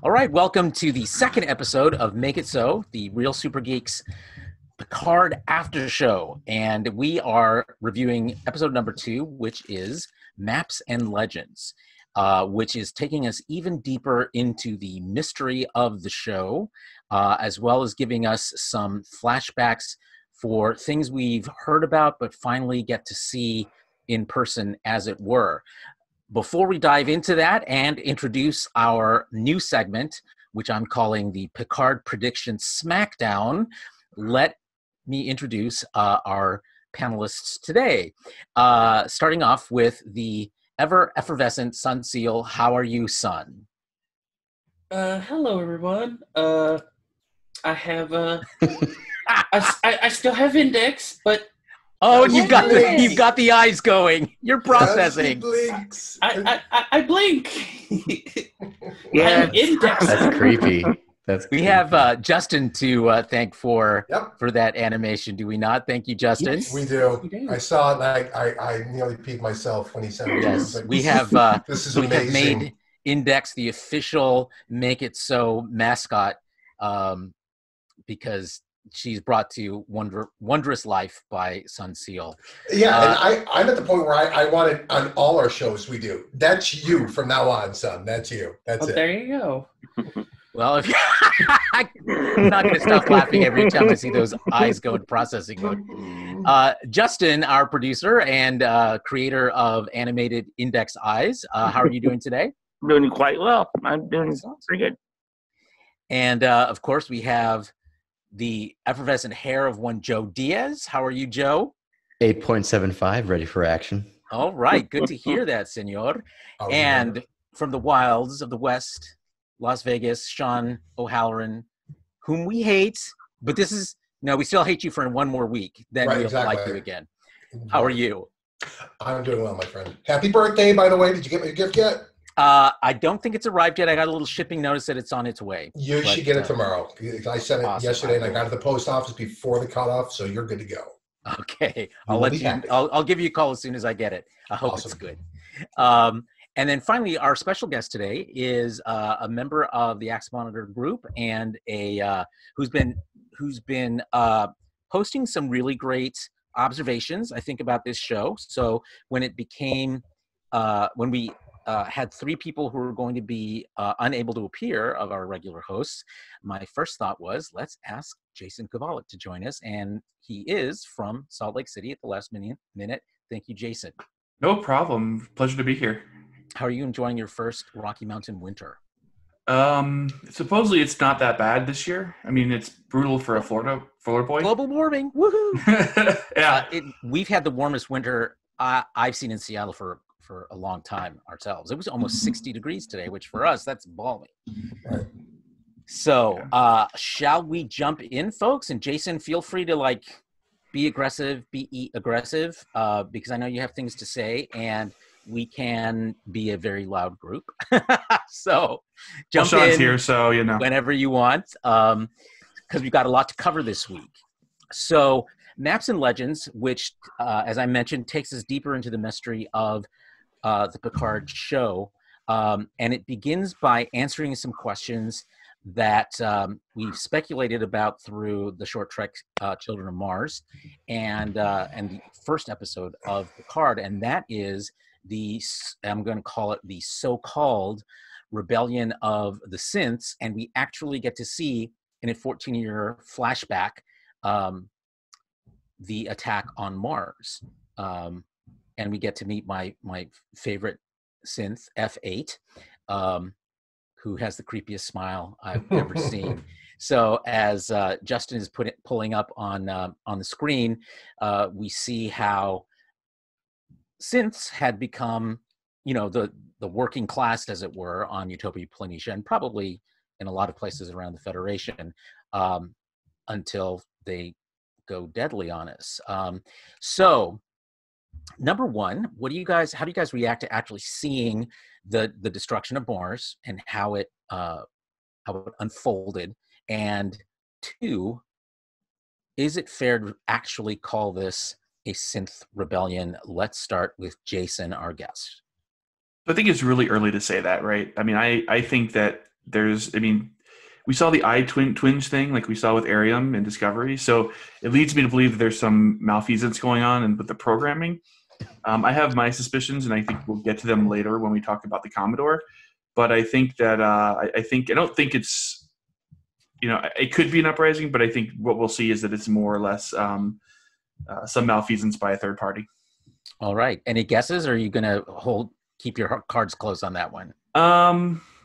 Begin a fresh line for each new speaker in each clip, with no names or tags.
All right, welcome to the second episode of Make It So, the Real Super Geeks Picard Aftershow. And we are reviewing episode number 2, which is Maps and Legends, which is taking us even deeper into the mystery of the show, as well as giving us some flashbacks for things we've heard about, but finally get to see in person, as it were. Before we dive into that and introduce our new segment, which I'm calling the Picard Prediction Smackdown, let me introduce our panelists today. Starting off with the ever-effervescent Sun Seal. How are you, Sun?
Hello, everyone. I have I still have Index, but
oh, you've got the eyes going. You're processing.
Blinks.
I blink.
Yeah,
I'm Index.
that's creepy.
We have Justin to thank for
Yep.
that animation. Do we not? Thank you, Justin.
Yes.
We do.
We do.
I saw it and I nearly peed myself when he sent it.
Yes,
Like,
we have.
This is
We have
amazing.
made Index the official Make It So mascot because she's brought to wondrous life by Sun Seal.
Yeah, and I'm at the point where I want it on all our shows we do. That's you from now on, son. That's you. That's it.
There you go.
Well, if I'm not going to stop laughing every time I see those eyes go into processing mode. Justin, our producer and creator of animated Index Eyes, how are you doing today?
I'm doing quite well. I'm doing pretty good.
And of course, we have the effervescent hair of one Joe Diaz. How are you, Joe?
8.75, ready for action.
All right, good to hear that, senor.
Oh,
And from the wilds of the West, Las Vegas, Sean O'Halloran, whom we hate, but we still hate you for one more week. Then
Right,
we'll
exactly.
like you again. How are you?
I'm doing well, my friend. Happy birthday, by the way. Did you get my gift yet?
I don't think it's arrived yet. I got a little shipping notice that it's on its way.
You should get it tomorrow. I sent it
awesome.
yesterday and I got it to the post office before the cutoff, so you're good to go.
Okay,
You will be happy.
I'll give you a call as soon as I get it. I hope
Awesome.
it's good. And then finally, our special guest today is a member of the Axe Monitor group and who's been posting some really great observations, I think, about this show. So when it became when we had 3 people who were going to be unable to appear of our regular hosts, my first thought was, let's ask Jason Kovalik to join us. And he is from Salt Lake City at the last minute. Thank you, Jason.
No problem. Pleasure to be here.
How are you enjoying your first Rocky Mountain winter?
Supposedly it's not that bad this year. I mean, it's brutal for a Florida boy.
Global warming, woohoo!
Yeah.
We've had the warmest winter I've seen in Seattle for a long time ourselves. It was almost 60 degrees today, which for us, that's balmy.
Right.
So shall we jump in, folks? And Jason, feel free to be aggressive, because I know you have things to say, and we can be a very loud group. So jump
Sean's
in
here, so you know.
whenever you want, because we've got a lot to cover this week. So Maps and Legends, which, as I mentioned, takes us deeper into the mystery of the Picard show. And it begins by answering some questions that we've speculated about through the short trek Children of Mars and the first episode of Picard, and that is I'm going to call it the so-called rebellion of the synths, and we actually get to see in a 14-year flashback the attack on Mars, and we get to meet my favorite synth, F8, who has the creepiest smile I've ever seen. So as Justin is pulling up on the screen, we see how synths had become, the working class, as it were, on Utopia Planitia, and probably in a lot of places around the Federation, until they go deadly on us. So, number one, how do you guys react to actually seeing the destruction of Mars and how it unfolded? And 2, is it fair to actually call this a synth rebellion? Let's start with Jason, our guest.
I think it's really early to say that, right? I mean, I think that we saw the eye twinge thing like we saw with Arium in Discovery. So it leads me to believe that there's some malfeasance going on and with the programming. I have my suspicions, and I think we'll get to them later when we talk about the Commodore. But I think that I don't think it's, it could be an uprising, but I think what we'll see is that it's more or less some malfeasance by a third party.
All right. Any guesses, or are you going to keep your cards close on that one?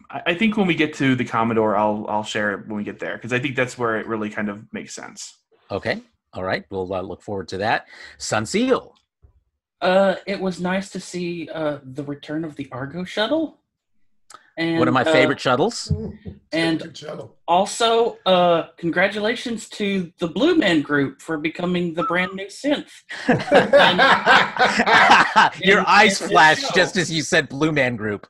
I think when we get to the Commodore, I'll share it when we get there, because I think that's where it really kind of makes sense.
Okay. All right. We'll look forward to that. Sunseal.
It was nice to see the return of the Argo shuttle. And,
one of my favorite shuttles.
And also, congratulations to the Blue Man Group for becoming the brand new synth.
Your eyes flashed just as you said Blue Man Group.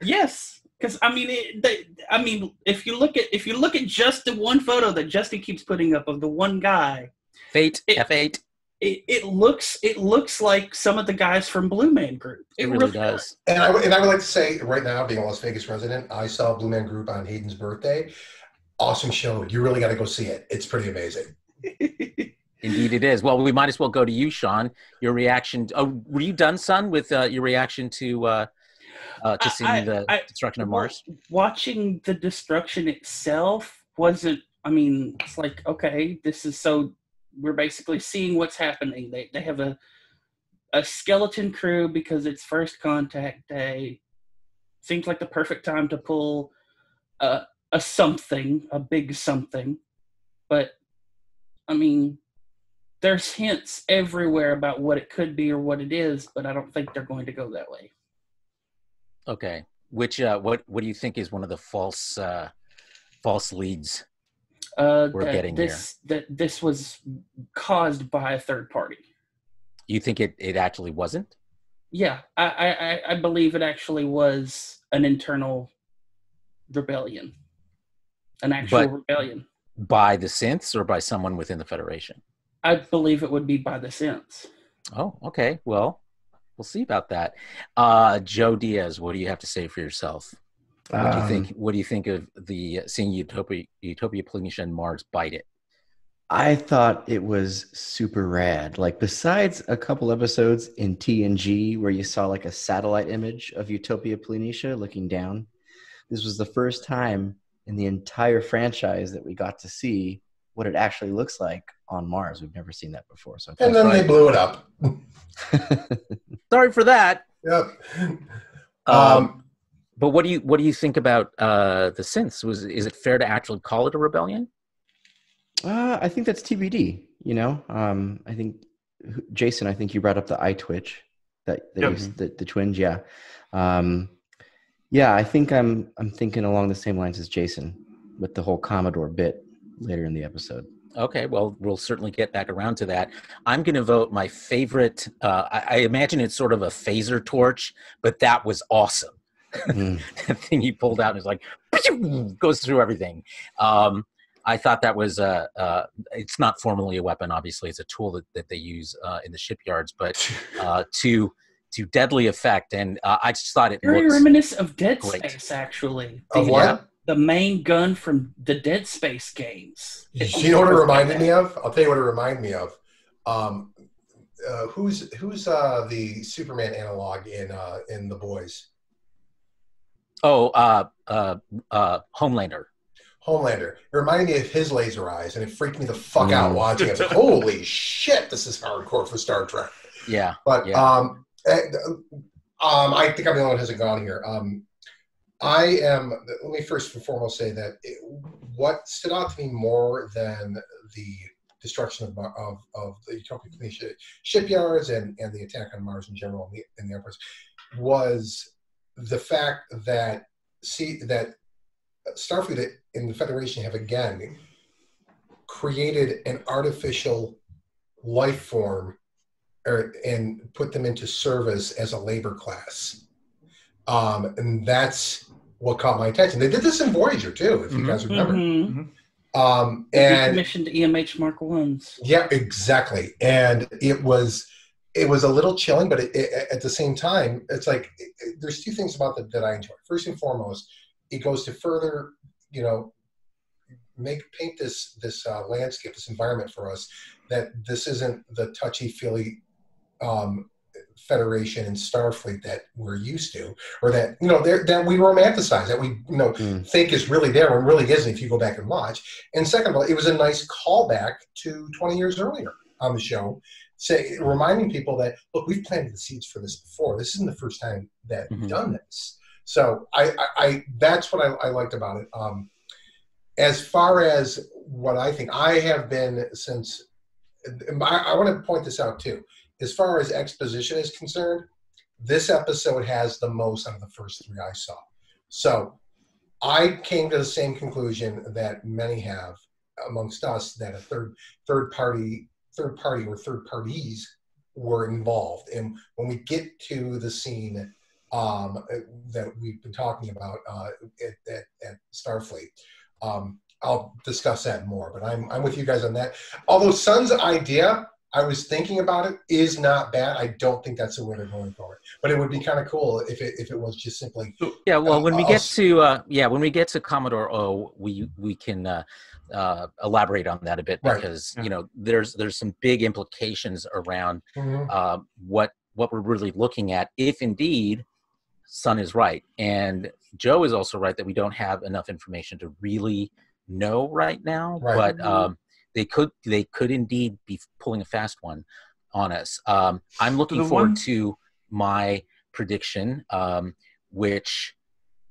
Yes. Because if you look at just the one photo that Justin keeps putting up of the one guy,
F8,
it looks like some of the guys from Blue Man Group.
It really does.
And I would like to say right now, being a Las Vegas resident, I saw Blue Man Group on Hayden's birthday. Awesome show. You really got to go see it. It's pretty amazing.
Indeed, it is. Well, we might as well go to you, Sean. Your reaction. Were you done, son, with your reaction to seeing the destruction of Mars?
Watching the destruction itself wasn't, it's like, okay, this is so, we're basically seeing what's happening. They have a skeleton crew because it's first contact day. Seems like the perfect time to pull a big something. But, there's hints everywhere about what it could be or what it is, but I don't think they're going to go that way.
Okay. Which what do you think is one of the false leads we're getting here?
That this was caused by a third party.
You think it actually wasn't?
Yeah, I believe it actually was an internal rebellion, an actual rebellion.
By the synths or by someone within the Federation?
I believe it would be by the synths.
Oh, okay. Well, we'll see about that. Joe Diaz, what do you have to say for yourself? What do you think? What do you think of the seeing Utopia, Planitia, and Mars bite it?
I thought it was super rad. Like, besides a couple episodes in TNG where you saw like a satellite image of Utopia Planitia looking down, this was the first time in the entire franchise that we got to see what it actually looks like on Mars. We've never seen that before. So
and then they blew it up.
Sorry for that.
Yep.
But what do you think about the synths? Is it fair to actually call it a rebellion?
I think that's TBD. I think Jason. I think you brought up the eye twitch, the twinge. Yeah, yeah. I think I'm thinking along the same lines as Jason with the whole Commodore bit later in the episode.
Okay, well, we'll certainly get back around to that. I'm going to vote my favorite. I imagine it's sort of a phaser torch, but that was awesome. The thing he pulled out is like goes through everything. I thought that was it's not formally a weapon, obviously. It's a tool that they use in the shipyards, but to deadly effect. And I just thought it
very
looks
reminiscent of Dead
great.
Space, actually.
Of what?
The main gun from the Dead Space games.
You know what it reminded me of? I'll tell you what it reminded me of. Who's the Superman analog in The Boys?
Oh, Homelander.
Homelander. It reminded me of his laser eyes, and it freaked me the fuck out watching it. Holy shit, this is hardcore for Star Trek.
Yeah.
But
yeah.
I think I'm the only one who hasn't gone here. Let me first and foremost say that what stood out to me more than the destruction of the Utopia Planitia shipyards and the attack on Mars in general in the Empress was the fact that Starfleet and the Federation have again created an artificial life form and put them into service as a labor class. And that's what caught my attention. They did this in Voyager too, if you guys remember. And
commissioned EMH Mark I's.
Yeah, exactly. And it was a little chilling, but at the same time, it's like there's two things about that I enjoy. First and foremost, it goes to further, paint this landscape, this environment for us, that this isn't the touchy-feely Federation and Starfleet that we're used to, or that that we romanticize, that we think is really there when really isn't if you go back and watch. And second of all, it was a nice callback to 20 years earlier on the show, reminding people that, look, we've planted the seeds for this before. This isn't the first time that we've done this. So I that's what I liked about it. As far as what I think, I have been since. I want to point this out too. As far as exposition is concerned, this episode has the most out of the first three I saw. So I came to the same conclusion that many have amongst us, that a third party or third parties were involved. And when we get to the scene that we've been talking about at Starfleet, I'll discuss that more. But I'm with you guys on that. Although Sun's idea, I was thinking about it, is not bad. I don't think that's the way they're going forward. But it would be kind of cool if it was just simply.
Yeah, well, when we get to Commodore O, we can elaborate on that a bit, because there's some big implications around what we're really looking at, if indeed Sun is right, and Joe is also right that we don't have enough information to really know right now. Right. But they could indeed be pulling a fast one on us. I'm looking forward to my prediction, which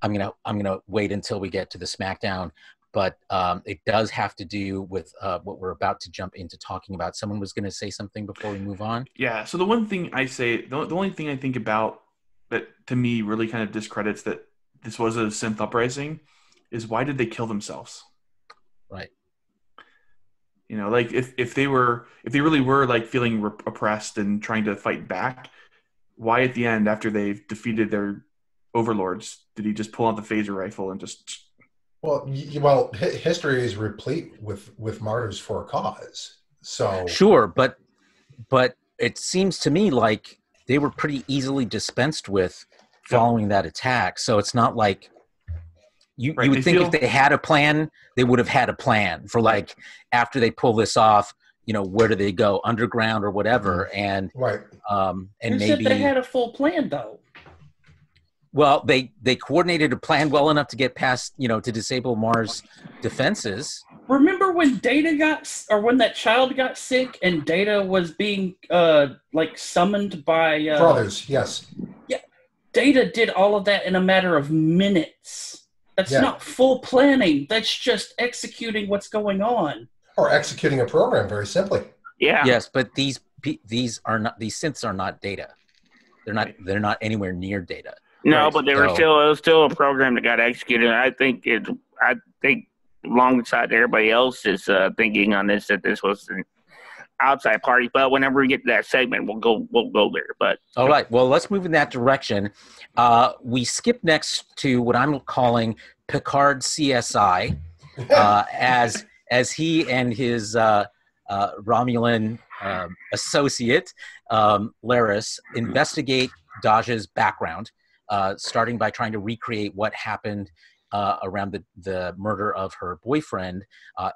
I'm gonna wait until we get to the Smackdown. But it does have to do with what we're about to jump into talking about. Someone was going to say something before we move on.
Yeah. So the one thing I say, the only thing I think about that to me really kind of discredits that this was a synth uprising is, why did they kill themselves?
Right.
Like if they really were like feeling oppressed and trying to fight back, why at the end, after they've defeated their overlords, did he just pull out the phaser rifle and just?
Well, history is replete with martyrs for a cause. So
sure, but it seems to me like they were pretty easily dispensed with following that attack. So it's not like you would think if they had a plan, they would have had a plan for, like, after they pull this off, where do they go, underground or whatever? And and maybe
they had a full plan though.
Well, they coordinated a plan well enough to get past, to disable Mars' defenses.
Remember when when that child got sick and Data was being summoned by
brothers? Yes.
Yeah, Data did all of that in a matter of minutes. That's not full planning. That's just executing what's going on.
Or executing a program, very simply.
Yeah.
Yes, but these synths are not Data. They're not anywhere near Data.
No, but it was still a program that got executed. I think alongside everybody else is thinking on this, that this was an outside party. But whenever we get to that segment, we'll go there. But
all right, well, let's move in that direction. We skip next to what I'm calling Picard CSI, as he and his Romulan associate Laris investigate Daja's background. Starting by trying to recreate what happened around the murder of her boyfriend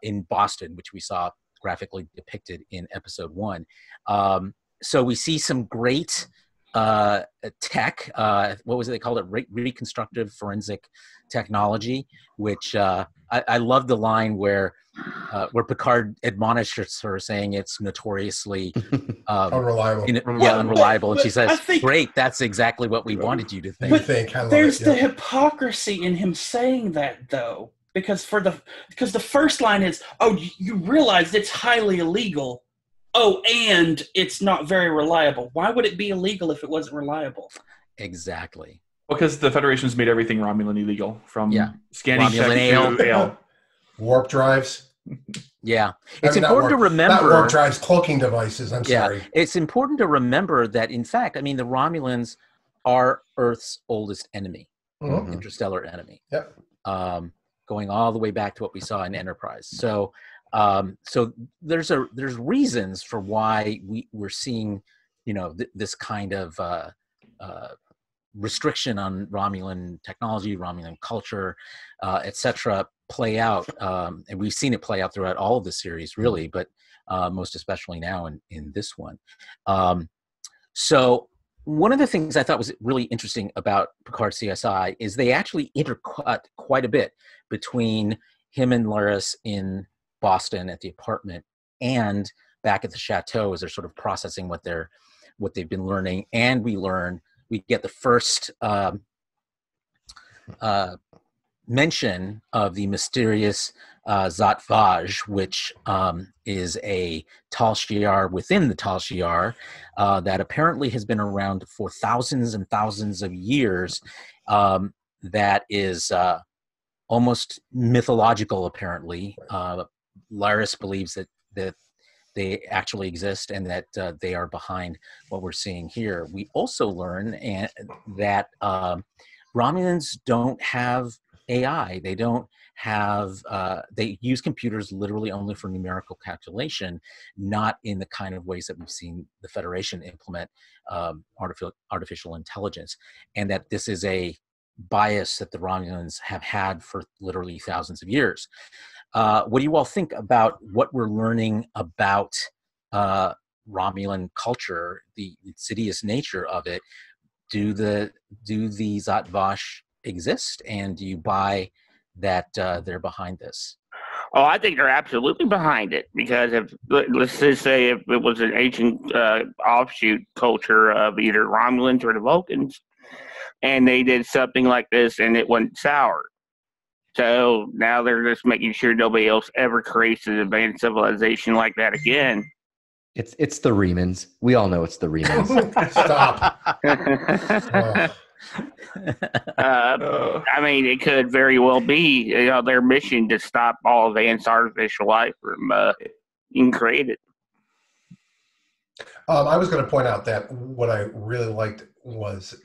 in Boston, which we saw graphically depicted in episode 1. So we see some great tech. What was it they called it? Reconstructive forensic technology, which I love the line where Picard admonishes her, saying it's notoriously
unreliable.
Unreliable. And she says, "Great, that's exactly what we wanted you to think."
But there's the hypocrisy in him saying that, though, because the first line is, "Oh, you realize it's highly illegal. Oh, and it's not very reliable." Why would it be illegal if it wasn't reliable?
Exactly.
Because the Federation's made everything Romulan illegal, from scanning
Romulan
to ale.
Warp drives.
Yeah. It's important to remember.
Not warp drives, cloaking devices. I'm sorry.
It's important to remember that, in fact, the Romulans are Earth's oldest enemy, interstellar enemy.
Yep.
Going all the way back to what we saw in Enterprise. So there's reasons for why we're seeing, this kind of restriction on Romulan technology, Romulan culture, etc., play out. And we've seen it play out throughout all of the series, really, but most especially now in this one. So one of the things I thought was really interesting about Picard CSI is they actually intercut quite a bit between him and Laris in Boston at the apartment and back at the chateau as they're sort of processing what they've been learning. And we get the first mention of the mysterious Zat Vaj, which is a Tal Shiar within the Tal Shiar that apparently has been around for thousands and thousands of years. That is almost mythological, apparently. Laris believes that they actually exist and that they are behind what we're seeing here. We also learn that Romulans don't have AI. They don't have, they use computers literally only for numerical calculation, not in the kind of ways that we've seen the Federation implement artificial intelligence. And that this is a bias that the Romulans have had for literally thousands of years. What do you all think about what we're learning about Romulan culture, the insidious nature of it? Do the Zat Vash exist, and do you buy that they're behind this?
Oh, I think they're absolutely behind it, because let's just say if it was an ancient offshoot culture of either Romulans or the Vulcans, and they did something like this and it went sour. So now they're just making sure nobody else ever creates an advanced civilization like that again.
It's the Remans. We all know it's the Remans.
Stop.
I mean, it could very well be their mission to stop all advanced artificial life from being created.
I was going to point out that what I really liked was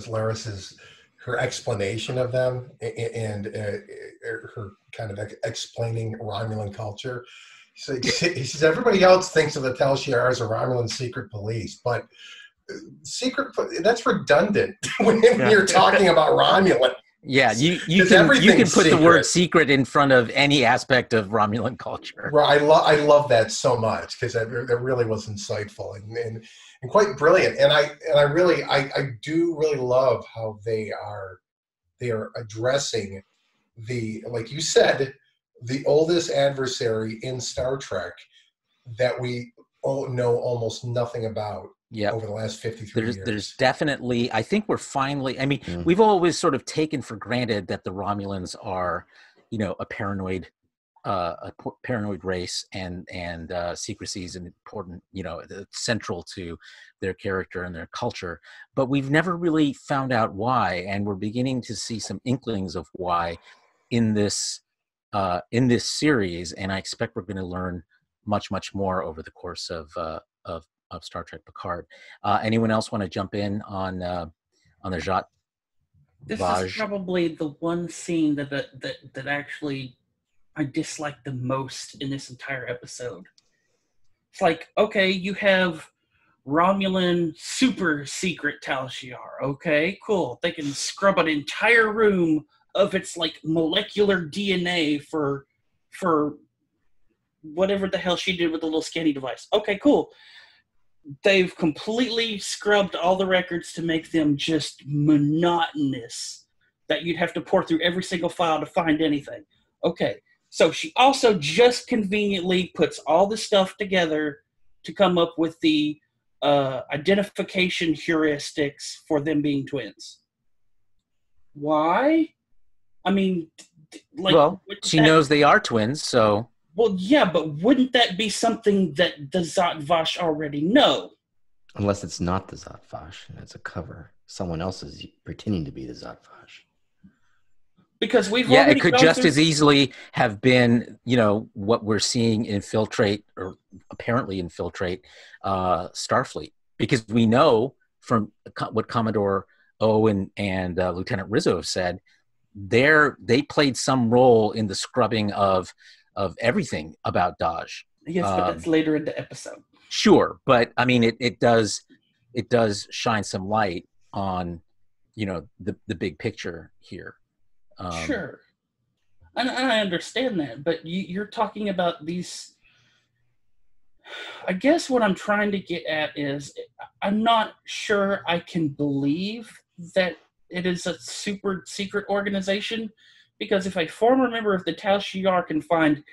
Laris's her explanation of them and her kind of explaining Romulan culture. He says everybody else thinks of the Tal Shiar as a Romulan secret police, but that's redundant when you're talking about Romulan.
Yeah, you can put the word secret in front of any aspect of Romulan culture.
Right, I love that so much, because that really was insightful and quite brilliant. And I do really love how they are addressing like you said, the oldest adversary in Star Trek that we know almost nothing about. Yep. Over the last 53 years.
There's definitely, I think we're finally, we've always sort of taken for granted that the Romulans are, a paranoid race, and secrecy is an important, central to their character and their culture. But we've never really found out why, and we're beginning to see some inklings of why in this series, and I expect we're going to learn much, much more over the course of Star Trek Picard. Anyone else want to jump in on the Zat
This
Vaj?
is probably the one scene that actually I dislike the most in this entire episode. It's like, okay, you have Romulan super secret Tal Shiar. Okay, cool. They can scrub an entire room of its like molecular DNA for whatever the hell she did with the little scanning device. Okay, cool. They've completely scrubbed all the records to make them just monotonous, that you'd have to pour through every single file to find anything. Okay, so she also just conveniently puts all the stuff together to come up with the identification heuristics for them being twins. Why? I mean,
she knows they are twins, so...
Well, yeah, but wouldn't that be something that the Zat Vash already know?
Unless it's not the Zat Vash and it's a cover. Someone else is pretending to be the Zat Vash.
Because
it could just as easily have been, what we're seeing infiltrate, or apparently infiltrate, Starfleet. Because we know from what Commodore O and Lieutenant Rizzo have said, they played some role in the scrubbing of everything about Daj.
Yes, but that's later in the episode.
Sure, but I mean, it does shine some light on, you know, the big picture here.
Sure. And I understand that, but you're talking about these. I guess what I'm trying to get at is I'm not sure I can believe that it is a super secret organization, because if a former member of the Tal Shiar can find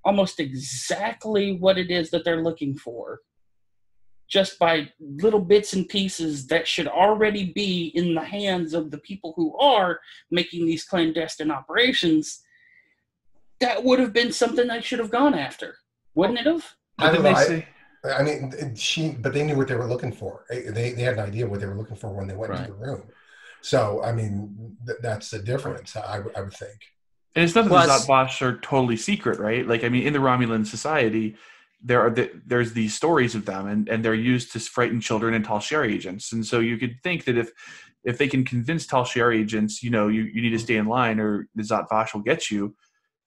almost exactly what it is that they're looking for, just by little bits and pieces that should already be in the hands of the people who are making these clandestine operations, that would have been something they should have gone after, wouldn't it have?
I don't know. I mean, but they knew what they were looking for. They had an idea what they were looking for when they went into the room. So, I mean, that's the difference, I would think.
And it's not that the Zat Vash are totally secret, right? Like, I mean, in the Romulan society, there's these stories of them, and they're used to frighten children and Tal Shiar agents. And so you could think that if they can convince Tal Shiar agents, you know, you need to stay in line or the Zat Vash will get you,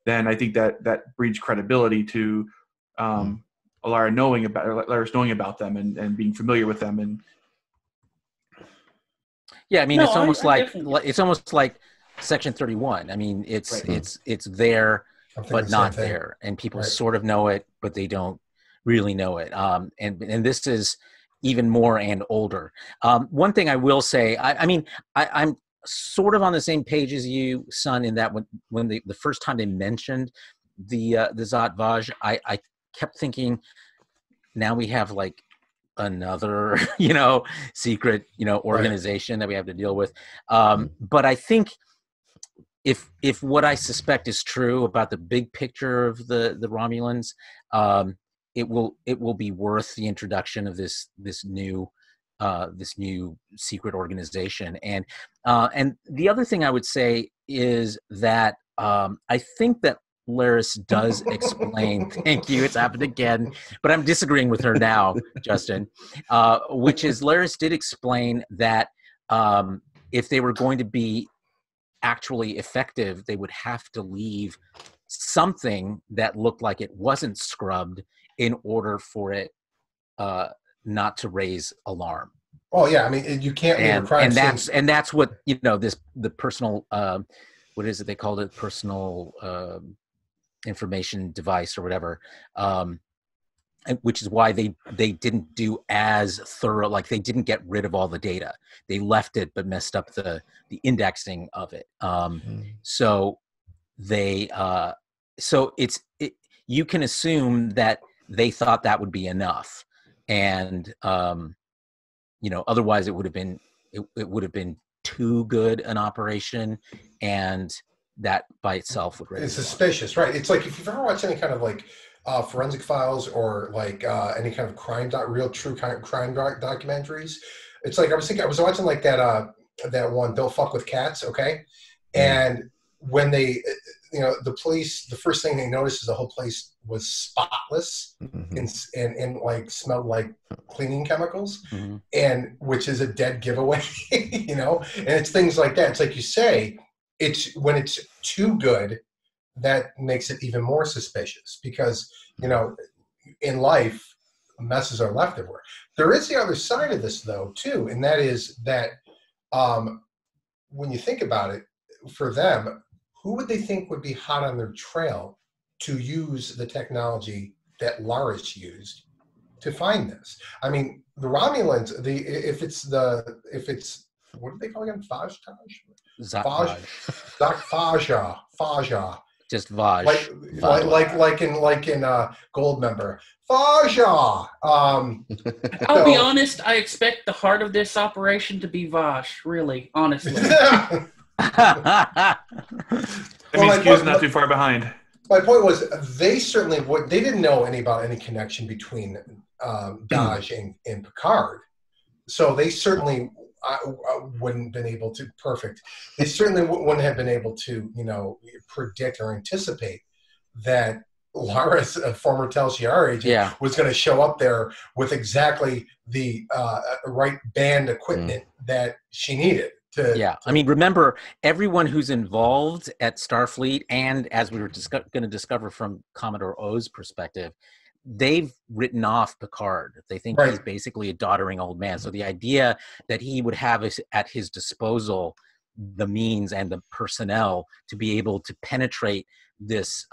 then I think that breeds credibility to Alara knowing about them and being familiar with them. And
yeah, I mean, it's almost like Section 31. I mean, it's there, but not there, and people sort of know it, but they don't really know it. And this is even more and older. One thing I will say, I'm sort of on the same page as you, son, in that when the first time they mentioned the Zat Vash, I kept thinking, now we have like another, you know, secret, you know, organization that we have to deal with. But I think if what I suspect is true about the big picture of the Romulans, it will be worth the introduction of this new secret organization. And the other thing I would say is that I think that Laris does explain, thank you, it's happened again, but I'm disagreeing with her now, Justin, which is Laris did explain that if they were going to be actually effective, they would have to leave something that looked like it wasn't scrubbed in order for it not to raise alarm.
Oh yeah, I mean, you can't leave a crime scene.
And that's what, you know, the personal what is it they called it, personal information device or whatever, which is why they didn't do as thorough, like they didn't get rid of all the data, they left it but messed up the indexing of it. So they you can assume that they thought that would be enough, and you know, otherwise it would have been too good an operation, and that by itself would raise.
It's suspicious, right? It's like if you've ever watched any kind of like forensic files or like any kind of real true kind of crime documentaries. It's like I was watching like that one, Don't Fuck with Cats, okay? And when they, you know, the police, the first thing they noticed is the whole place was spotless and like smelled like cleaning chemicals, and which is a dead giveaway, you know? And it's things like that. It's like you say, it's when it's too good, that makes it even more suspicious, because, you know, in life, messes are left everywhere. There is the other side of this, though, too, and that is that when you think about it, for them, who would they think would be hot on their trail to use the technology that Laris used to find this? I mean, the Romulans, if it's what do they call again? Faja.
Just Vaj.
Like in Goldmember. Faja.
I'll be honest, I expect the heart of this operation to be Vash, really, honestly.
That means Q's not too far behind.
My point was, they didn't know about any connection between Daj and Picard. So they certainly wouldn't have been able to They certainly wouldn't have been able to, you know, predict or anticipate that Laris, a former Tal Shiar agent, was going to show up there with exactly the right band equipment that she needed.
I mean, remember, everyone who's involved at Starfleet, and as we were going to discover from Commodore O's perspective, they've written off Picard. They think he's basically a doddering old man. So the idea that he would have at his disposal the means and the personnel to be able to penetrate this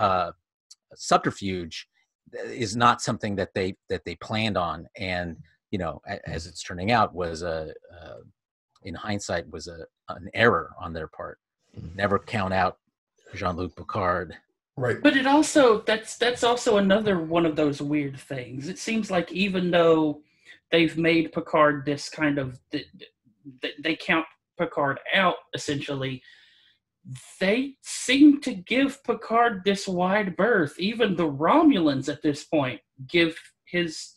subterfuge is not something that they planned on. And as it's turning out, was in hindsight was an error on their part. Never count out Jean-Luc Picard.
Right.
But that's also another one of those weird things. It seems like even though they've made Picard this kind of, they count Picard out essentially, they seem to give Picard this wide berth. Even the Romulans at this point give his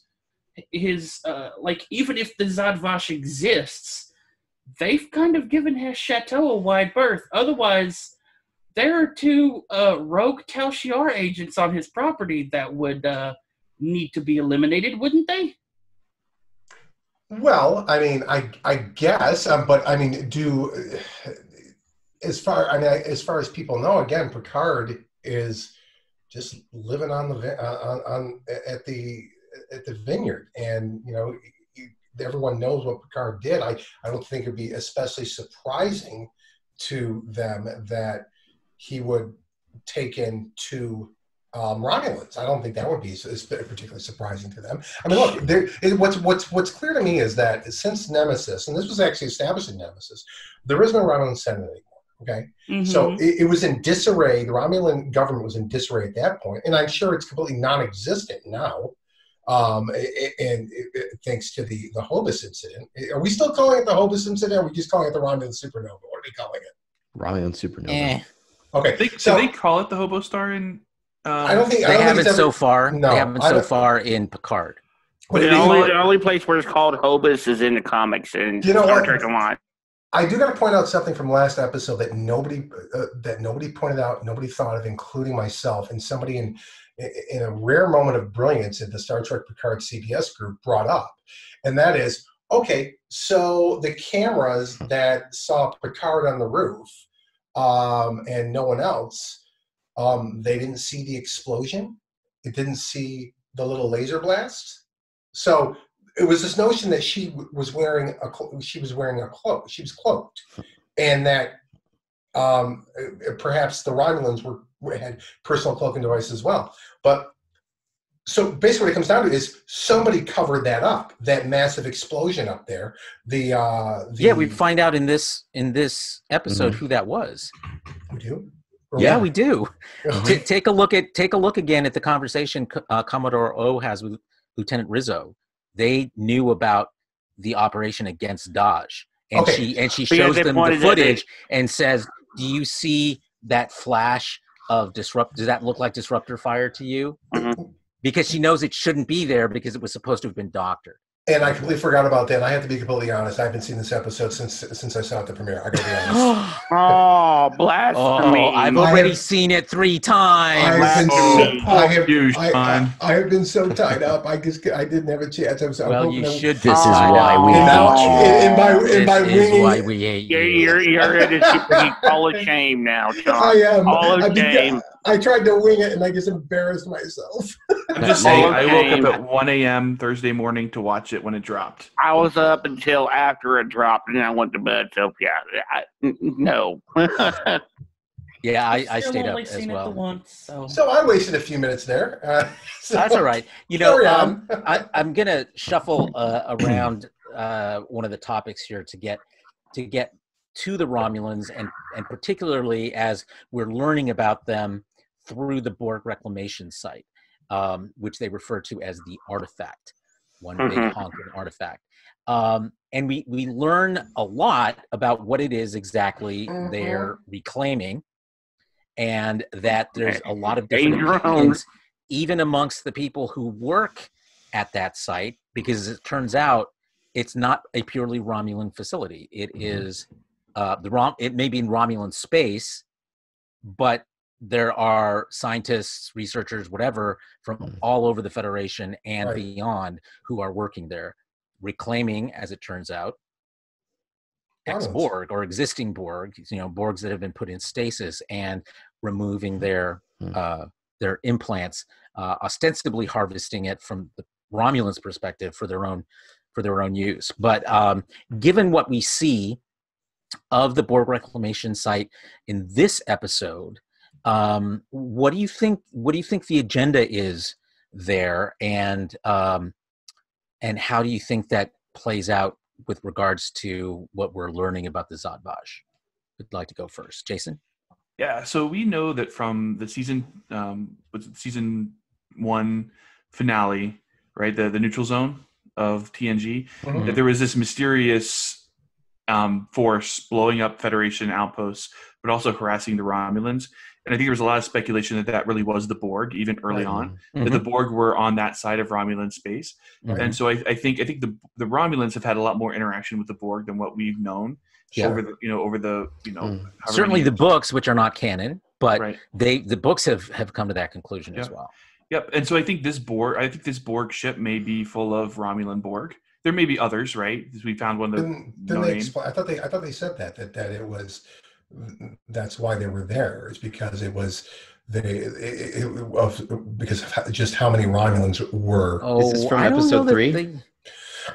like, even if the Zad Vash exists, they've kind of given his chateau a wide berth. Otherwise, there are two rogue Tal Shiar agents on his property that would need to be eliminated, wouldn't they?
Well, I mean, I guess, but I mean, as far as people know, again, Picard is just living on at the vineyard, and everyone knows what Picard did. I don't think it'd be especially surprising to them that he would take in two Romulans. I don't think that would be particularly surprising to them. I mean, look, what's clear to me is that since Nemesis, and this was actually established in Nemesis, there is no Romulan Senate anymore. Okay, so it was in disarray. The Romulan government was in disarray at that point, and I'm sure it's completely non-existent now. And thanks to the Hobus incident. Are we still calling it the Hobus incident? Or are we just calling it the Romulan supernova? What are we calling it?
Romulan supernova.
Okay.
Do they call it the Hobo Star in?
I don't think
they haven't so far.
No,
they haven't so far in Picard.
But the only place where it's called Hobus is in the comics and Star Trek Online.
I do got to point out something from last episode that nobody pointed out, nobody thought of, including myself, and somebody in a rare moment of brilliance in the Star Trek Picard CBS group brought up, and that is, okay, so the cameras that saw Picard on the roof and no one else, they didn't see the explosion. It didn't see the little laser blast. So it was this notion that she was wearing a cloak. She was cloaked, and that perhaps the Romulans had personal cloaking devices as well. But so basically, what it comes down to is somebody covered that up. That massive explosion up there. Yeah,
we find out in this episode who that was.
We do.
Yeah, we do. Take a look again at the conversation Commodore O has with Lieutenant Rizzo. They knew about the operation against Dodge, and she shows them the footage and says, "Do you see that flash of disrupt? Does that look like disruptor fire to you?" Mm-hmm. Because she knows it shouldn't be there because it was supposed to have been doctored.
And I completely forgot about that. And I have to be completely honest. I haven't seen this episode since I saw it at the premiere. I got to be honest.
Oh, blasphemy!
I've already seen it 3 times.
I have been so tied up. I didn't have a chance.
You should.
This is why we hate you.
This is why we hate you.
You're at a Super Geek Hall of Shame now, John.
I am.
Hall of Shame.
I tried to wing it, and I just embarrassed myself.
I'm just saying, I woke up at 1 a.m. Thursday morning to watch it when it dropped.
I was up until after it dropped, and then I went to bed. So, no.
Yeah, I stayed up as well.
Once,
so I wasted a few minutes there.
That's all right. I'm going to shuffle around one of the topics here to get to the Romulans, and particularly as we're learning about them through the Borg reclamation site, which they refer to as the artifact, one big honking artifact. And we learn a lot about what it is exactly they're reclaiming, and that there's a lot of different opinions, even amongst the people who work at that site, because it turns out it's not a purely Romulan facility. It is it may be in Romulan space, but there are scientists, researchers, whatever, from all over the Federation and beyond who are working there, reclaiming, as it turns out, ex-Borg or existing Borg, Borgs that have been put in stasis, and removing their their implants, ostensibly harvesting it from the Romulans' perspective for their own use. But given what we see of the Borg reclamation site in this episode, what do you think the agenda is there, and how do you think that plays out with regards to what we're learning about the Zodvaj? Would like to go first, Jason?
Yeah, so we know that from the season 1 finale, right, the neutral zone of TNG, that there was this mysterious force blowing up Federation outposts, but also harassing the Romulans. And I think there was a lot of speculation that really was the Borg, even early on, that the Borg were on that side of Romulan space. And so I think the Romulans have had a lot more interaction with the Borg than what we've known over the
certainly the books, which are not canon, but the books have come to that conclusion as well.
Yep. And so I think this Borg ship may be full of Romulan Borg. There may be others, right? Because we found one that
I thought they said that it was, that's why they were there, is because it was because of just how many Romulans were.
Is this from episode 3?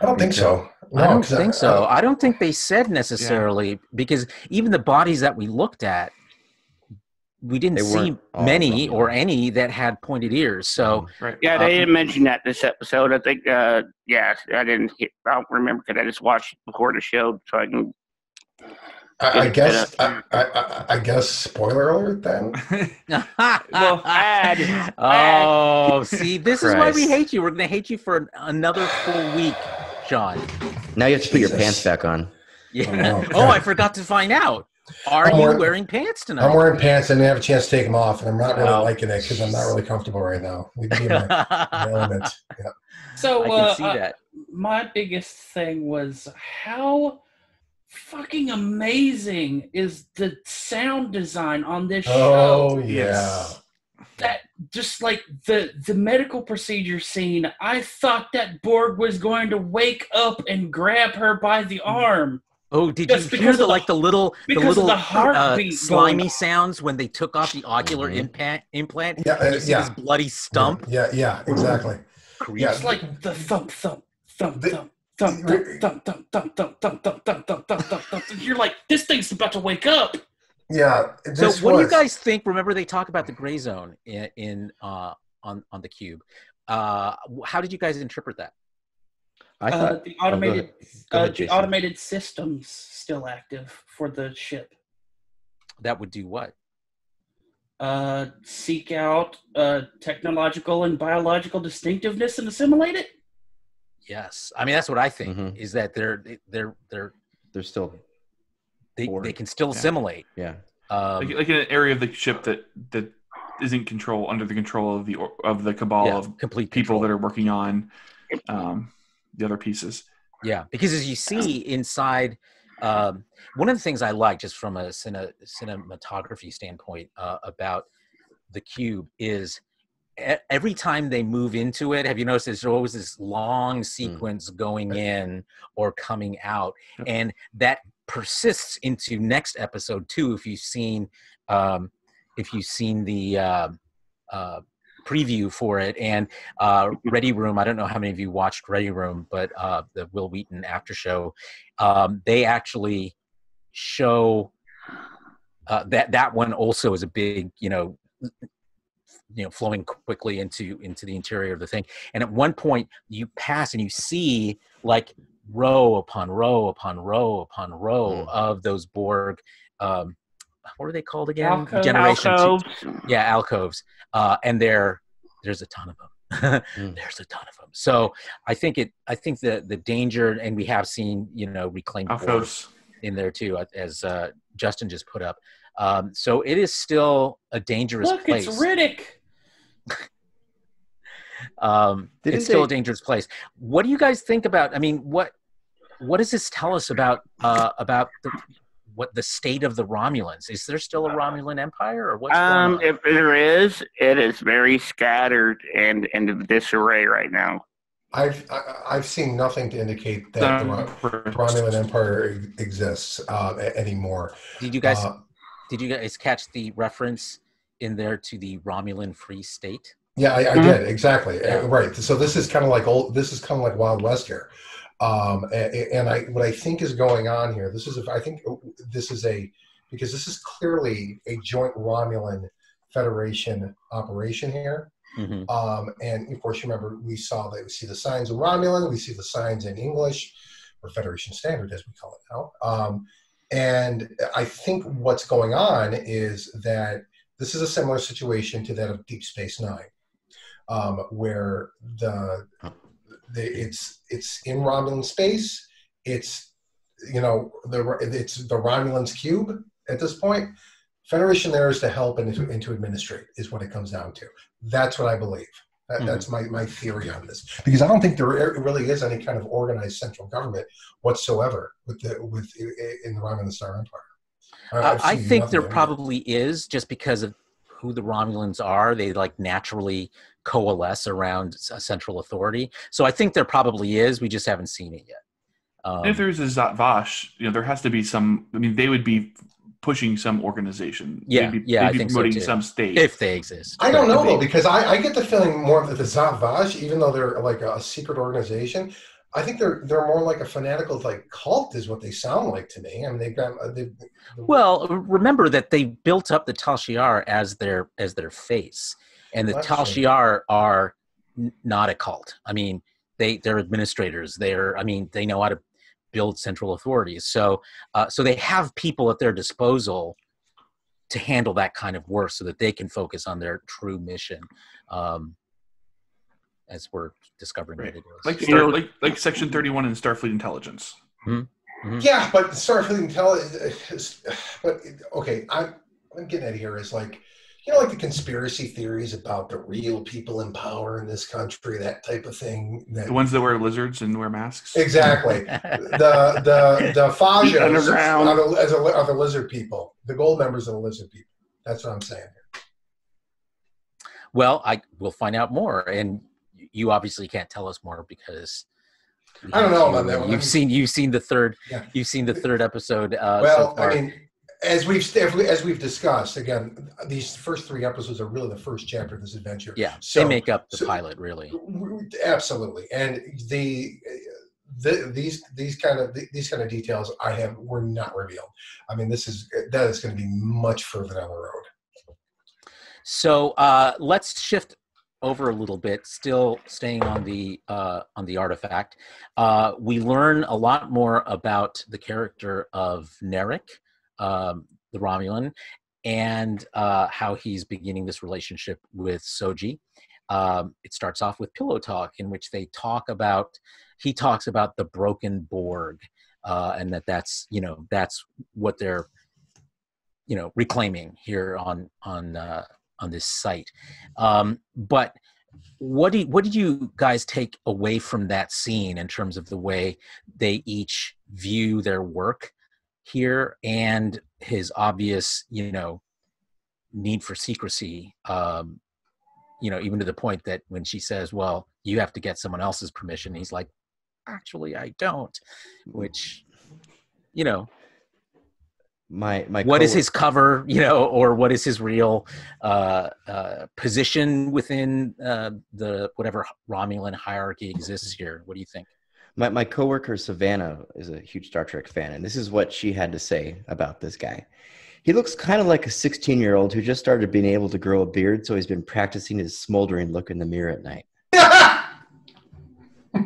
I don't think so. No,
I don't think so. I don't think they said necessarily, because even the bodies that we looked at, we didn't see many or any that had pointed ears. So
they didn't mention that this episode. I think I don't remember because I just watched before the show, so I can.
I guess spoiler alert then.
See, this is why we hate you. We're gonna hate you for another full week, Sean.
Now you have to put your pants back on.
Yeah. I forgot to find out. Are you wearing pants tonight?
I'm wearing pants and I have a chance to take them off, and I'm not really liking it because I'm not really comfortable right now. We need my element. Yeah.
So
I can see that.
My biggest thing was how fucking amazing is the sound design on this show.
Oh yeah.
That just like the medical procedure scene, I thought that Borg was going to wake up and grab her by the arm.
Oh, did you hear the little
heartbeat
slimy sounds when they took off the ocular implant? You see this bloody stump.
Yeah, exactly.
It's like the thump, thump, thump, thump. Thump, thump, thump, thump, thump, thump, thump, thump, thump, thump, thump, thump. You're like, this thing's about to wake up.
Yeah.
So, what do you guys think? Remember, they talk about the gray zone on the cube. How did you guys interpret that?
I thought
the automated systems still active for the ship.
That would do what?
Seek out technological and biological distinctiveness and assimilate it.
Yes, I mean that's what I think is that they're
still
they can still assimilate.
Yeah, like in an area of the ship that isn't under the control of the cabal of
complete
people that are working on the other pieces.
Yeah, because as you see inside, one of the things I like just from a cinematography standpoint about the cube is every time they move into it, have you noticed there's always this long sequence going in or coming out, and that persists into next episode too. If you've seen the preview for it and Ready Room, I don't know how many of you watched Ready Room, but the Will Wheaton Aftershow, they actually show that one also is a big flowing quickly into the interior of the thing. And at one point you pass and you see like row upon row upon row upon row of those Borg, what are they called again?
Alcoves.
Alcoves. And there's a ton of them. There's a ton of them. So I think the danger, and we have seen, reclaimed
alcoves
in there too, as Justin just put up. So it is still a dangerous place.
Look, it's Riddick.
It's still a dangerous place. What do you guys think about? I mean, what does this tell us about the state of the Romulans? Is there still a Romulan empire, or what's going on?
If there is, it is very scattered and in disarray right now.
I've seen nothing to indicate that the Romulan empire exists anymore.
Did you guys catch the reference in there to the Romulan Free State.
Yeah, I did exactly.
Yeah.
Right. So this is kind of like Wild West here. What I think is going on here. Because this is clearly a joint Romulan Federation operation here.
Mm-hmm.
And of course, you remember we see the signs in Romulan, we see the signs in English, or Federation Standard as we call it now. And I think what's going on is that this is a similar situation to that of Deep Space Nine, where it's in Romulan space. It's it's the Romulan's cube at this point. Federation there is to help and to administrate is what it comes down to. That's what I believe. That's my theory on this, because I don't think there really is any kind of organized central government whatsoever in the Romulan Star Empire.
I think there probably is, just because of who the Romulans are. They like naturally coalesce around a central authority. So I think there probably is. We just haven't seen it yet.
If there's a Zhat Vash, there has to be some. I mean, they would be pushing some organization.
Yeah,
they'd be
I think
promoting
so too.
some state.
If they exist.
I don't know, though, because I get the feeling more that the Zhat Vash, even though they're like a secret organization, I think they're more like a fanatical like cult is what they sound like to me. I mean,
Well, remember that they built up the Tal Shiar as their face, and the Tal Shiar are not a cult. I mean, they're administrators. They know how to build central authorities. So they have people at their disposal to handle that kind of work, so that they can focus on their true mission. As we're discovering what it is.
Like Section 31 in Starfleet Intelligence.
Mm-hmm.
Yeah, but Starfleet Intelligence. But okay, I'm getting at here is like, like the conspiracy theories about the real people in power in this country, that type of thing.
The ones that wear lizards and wear masks.
Exactly. the Fajas are the lizard people. The gold members are the lizard people. That's what I'm saying here.
Well, we'll find out more, and you obviously can't tell us more because
I don't know about that one.
You've seen the third.
Yeah.
You've seen the third episode.
Well,
so far.
I mean, as we've discussed, again, these first 3 episodes are really the first chapter of this adventure.
Yeah,
so,
they make up the pilot, really.
Absolutely, and these kind of details were not revealed. I mean, that is going to be much further down the road.
So let's shift over a little bit, still staying on the artifact. We learn a lot more about the character of Narek, the Romulan, and how he's beginning this relationship with Soji. It starts off with pillow talk, in which he talks about the Broken Borg, and that's what they're reclaiming here on this site. But what did you guys take away from that scene in terms of the way they each view their work here, and his obvious need for secrecy, even to the point that when she says, well, you have to get someone else's permission, he's like, actually I don't, which what is his cover, or what is his real position within the whatever Romulan hierarchy exists here? What do you think?
My coworker Savannah is a huge Star Trek fan, and this is what she had to say about this guy. He looks kind of like a 16-year-old who just started being able to grow a beard, so he's been practicing his smoldering look in the mirror at night.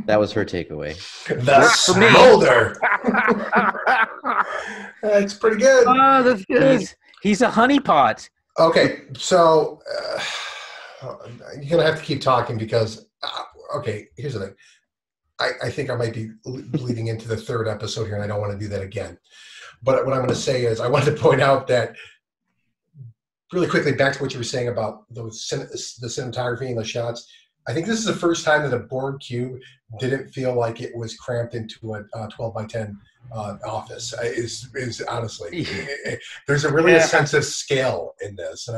That was her takeaway.
The smolder. That's pretty good.
Oh, that's good. He's a honeypot.
Okay, so you're gonna have to keep talking because here's the thing. I think I might be bleeding into the third episode here, and I don't want to do that again. But what I'm going to say is I wanted to point out that really quickly, back to what you were saying about the cinematography and the shots. I think this is the first time that a Borg cube didn't feel like it was cramped into a 12 by 10 office. Is honestly, there's a sense of scale in this, and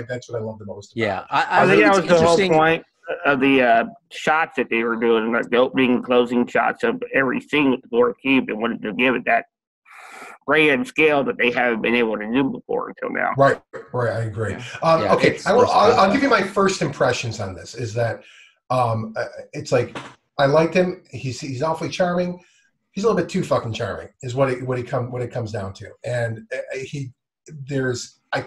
that's what I love the most about it.
I think that was the whole point of the shots that they were doing, like the opening and closing shots of every scene with the Borg cube, and wanted to give it that grand scale that they haven't been able to do before until now.
Right. I agree.
Yeah,
okay, I'll give you my first impressions on this. Is that it's like I liked him. He's awfully charming. He's a little bit too fucking charming, is what it comes down to. And there's a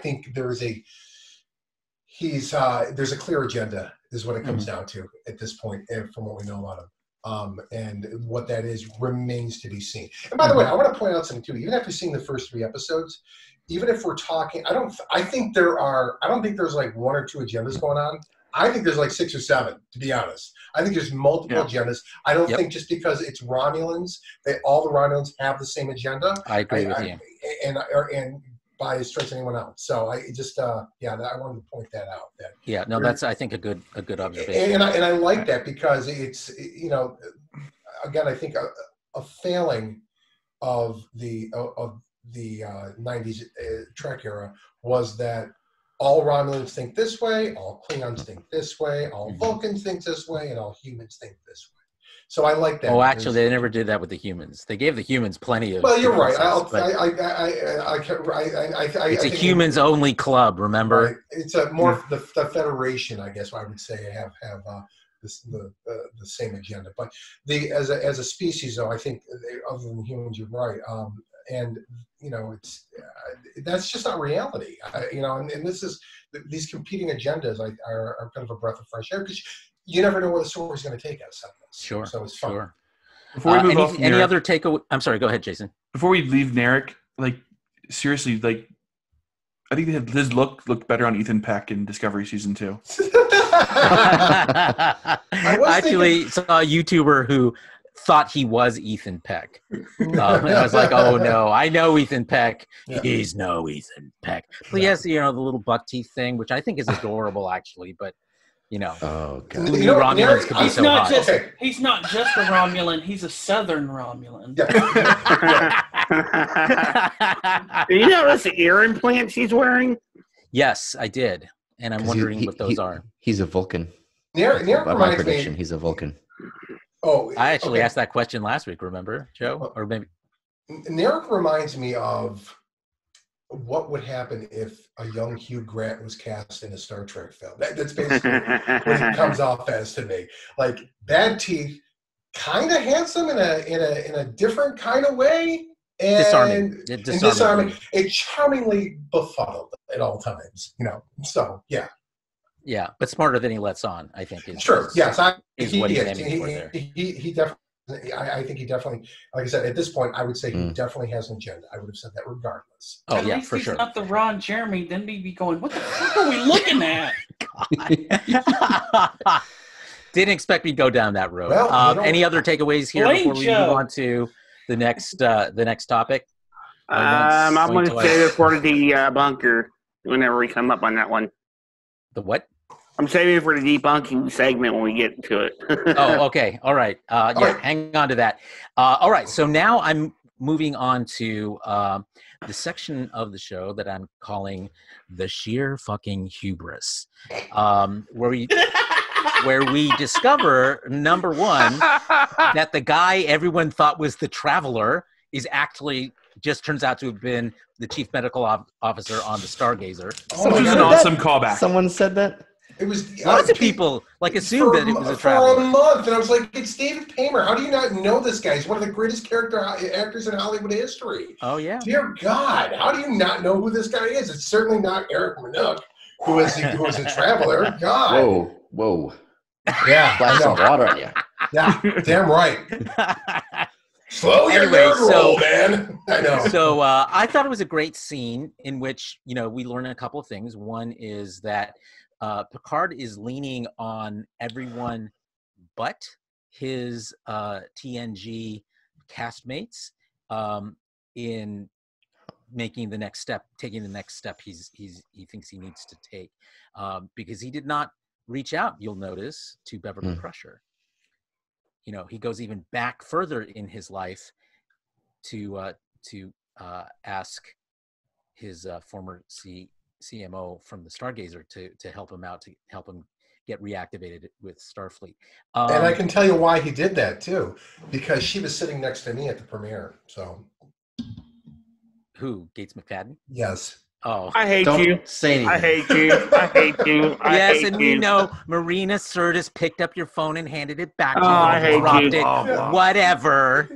clear agenda, is what it comes down to at this point, from what we know about him. And what that is remains to be seen. And by the way, I want to point out something too. Even after seeing the first 3 episodes, even if we're talking, I don't think there's like 1 or 2 agendas going on. I think there's like 6 or 7, to be honest. I think there's multiple agendas. I don't think just because it's Romulans that all the Romulans have the same agenda.
I agree with you.
And by stretch anyone else. So I just I wanted to point that out.
That's I think a good observation.
And I like that, because it's, again, I think a failing of the 90s Trek era was that all Romulans think this way, all Klingons think this way, all Vulcans think this way, and all humans think this way. So I like that.
Oh, actually, they never did that with the humans. They gave the humans plenty of.
Well, you're right.
It's a humans-only club. Remember?
Right. It's a more the Federation, I guess. I would say have the same agenda. But as a species, though, I think other than humans, you're right. And it's that's just not reality. And this is these competing agendas are kind of a breath of fresh air, because you never know where the story is going to take us.
Sure.
So it's fun.
Sure.
Before we move off
any
Narek,
other takeaway? I'm sorry. Go ahead, Jason.
Before we leave Narek, like seriously, like I think his look looked better on Ethan Peck in Discovery season 2.
I actually saw a YouTuber who thought he was Ethan Peck. And I was like, oh no, I know Ethan Peck. Yeah. He's no Ethan Peck. But he has, the little buck teeth thing, which I think is adorable, actually. But
oh god,
Romulans could be so hot.
He's not just a Romulan; he's a Southern Romulan.
Do you notice the ear implants he's wearing?
Yes, I did, and I'm wondering what those are.
He's a Vulcan.
Narek
by my prediction, he's a Vulcan.
Oh,
I actually asked that question last week. Remember, Joe? Or maybe
Narek reminds me of what would happen if a young Hugh Grant was cast in a Star Trek film. That's basically what he comes off as to me. Like bad teeth, kind of handsome in a different kind of way, and disarming. And charmingly befuddled at all times. So yeah.
Yeah, but smarter than he lets on, I think.
Yes,
is what he's aiming for there.
He definitely. I think he definitely, like I said, at this point, I would say he definitely has an agenda. I would have said that regardless.
Oh,
at
yeah,
least
for
he's
sure.
Not the Ron Jeremy, then we'd be going, what the fuck are we looking at?
Didn't expect me to go down that road.
Well,
any other takeaways here before we move on to the next topic?
I'm going to save it for the bunker whenever we come up on that one.
The what?
I'm saving it for the debunking segment when we get to it.
Oh, okay. All right. Hang on to that. All right. So now I'm moving on to the section of the show that I'm calling the sheer fucking hubris, where we discover, number one, that the guy everyone thought was the Traveler is actually just turns out to have been the chief medical officer on the Stargazer.
Which is an awesome callback.
Someone said that?
It was
lots of people assumed that it was a Traveler.
For a month, and I was like, it's David Paymer. How do you not know this guy? He's one of the greatest actors in Hollywood history.
Oh, yeah.
Dear God, how do you not know who this guy is? It's certainly not Eric Minook, who is a Traveler. God.
Whoa.
Yeah.
Splash some water on you.
Yeah, damn right. Slow your roll, man. I know.
So I thought it was a great scene in which, we learn a couple of things. One is that Picard is leaning on everyone but his TNG castmates in taking the next step he thinks he needs to take, because he did not reach out, you'll notice, to Beverly Crusher. He goes even back further in his life to ask his former CMO from the Stargazer to help him out, to help him get reactivated with Starfleet.
And I can tell you why he did that too, because she was sitting next to me at the premiere. So
Who? Gates McFadden?
Yes.
Oh.
I hate
Don't
you.
say anything.
I hate you. I hate you. I
Yes,
hate
and
you.
we know Marina Sirtis picked up your phone and handed it back to
Oh,
you.
I
and
hate
dropped
you.
it.
Yeah.
Whatever.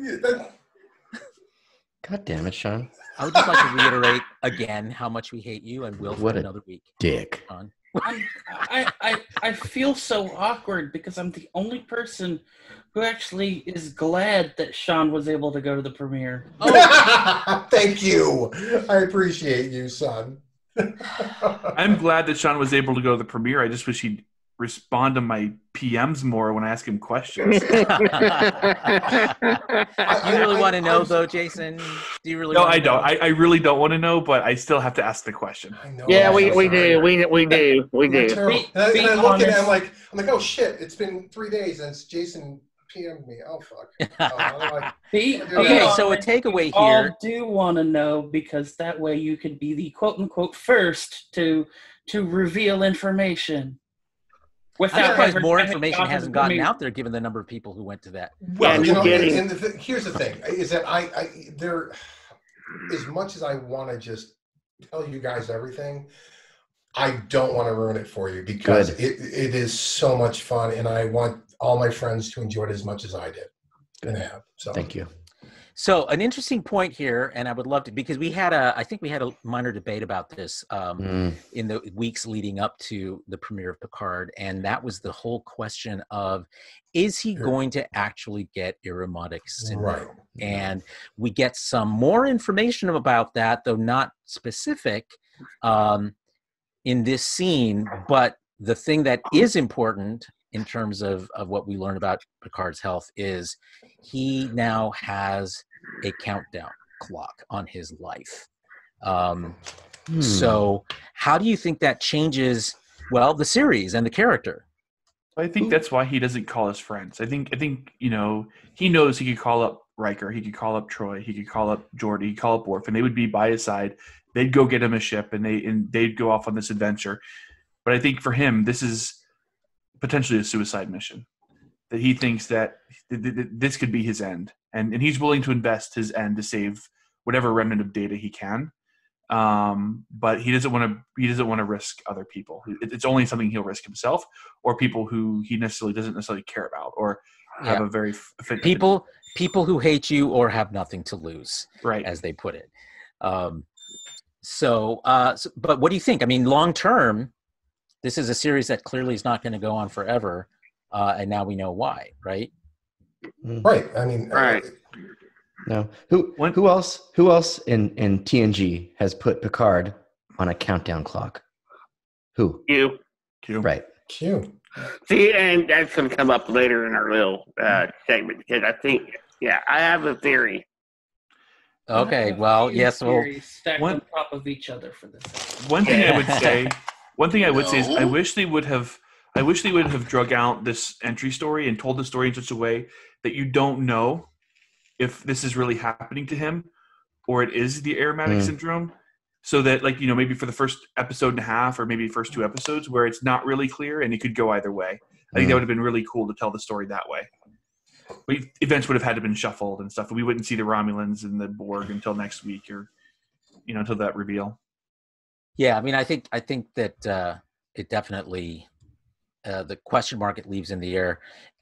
God damn it, Sean.
I would just like to reiterate again how much we hate you and will for
What a
another week.
Dick.
Sean.
I feel so awkward because I'm the only person who actually is glad that Sean was able to go to the premiere.
Thank you. I appreciate you, son.
I'm glad that Sean was able to go to the premiere. I just wish he'd respond to my PMs more when I ask him questions.
Do you really want to know, though, Jason? Do you really?
No,
want to
I don't.
know?
I really don't want to know, but I still have to ask the question.
I know.
Yeah,
I'm
we
so
do.
sorry.
We do.
You're terrible.
Be
And I look at it,
honest.
I'm like, oh shit! It's been 3 days since Jason PM'd me. Oh fuck. I'm like,
Be
Okay,
honest,
so a takeaway
all
here.
do want to know because that way you could be the quote unquote first to reveal information.
I'm surprised
ever
more
having
information
gone to
hasn't
the
gotten
premiere.
out there, given the number of people who went to that.
well,
Yeah, no kidding.
and here's the thing: is that there, as much as I want to just tell you guys everything, I don't want to ruin it for you because it is so much fun, and I want all my friends to enjoy it as much as I did and have. So
Thank you.
So an interesting point here, and I would love to, because I think we had a minor debate about this in the weeks leading up to the premiere of Picard, and that was the whole question of, is he going to actually get Irumodic syndrome?
Right.
And we get some more information about that, though not specific, in this scene. But the thing that is important in terms of what we learn about Picard's health is he now has a countdown clock on his life. So how do you think that changes, well, the series and the character?
I think that's why he doesn't call his friends. I think he knows he could call up Riker, he could call up Troy, he could call up Geordi, he could call up Worf, and they would be by his side. They'd go get him a ship, and they'd go off on this adventure. But I think for him, this is potentially a suicide mission. That he thinks that this could be his end, and he's willing to invest his end to save whatever remnant of data he can. But he doesn't want to risk other people. It's only something he'll risk himself, or people who he doesn't necessarily care about, or have a very
people who hate you or have nothing to lose,
right,
as they put it. But what do you think? I mean, long term, this is a series that clearly is not going to go on forever, and now we know why, right?
Right. I mean,
Right.
No. Who else in TNG has put Picard on a countdown clock? Who?
You.
Right.
Q.
See, and that's going to come up later in our little segment because I think, I have a theory.
Okay. Well, yes. Well,
Stacked on top of each other for this.
One thing I would say is I wish they would have drug out this entry story and told the story in such a way that you don't know if this is really happening to him or it is the aromatic syndrome, so that maybe for the first episode and a half or maybe first 2 episodes where it's not really clear and it could go either way. I think that would have been really cool to tell the story that way. Events would have had to been shuffled and stuff, and we wouldn't see the Romulans and the Borg until next week or until that reveal.
Yeah, I mean, I think that it definitely the question mark it leaves in the air,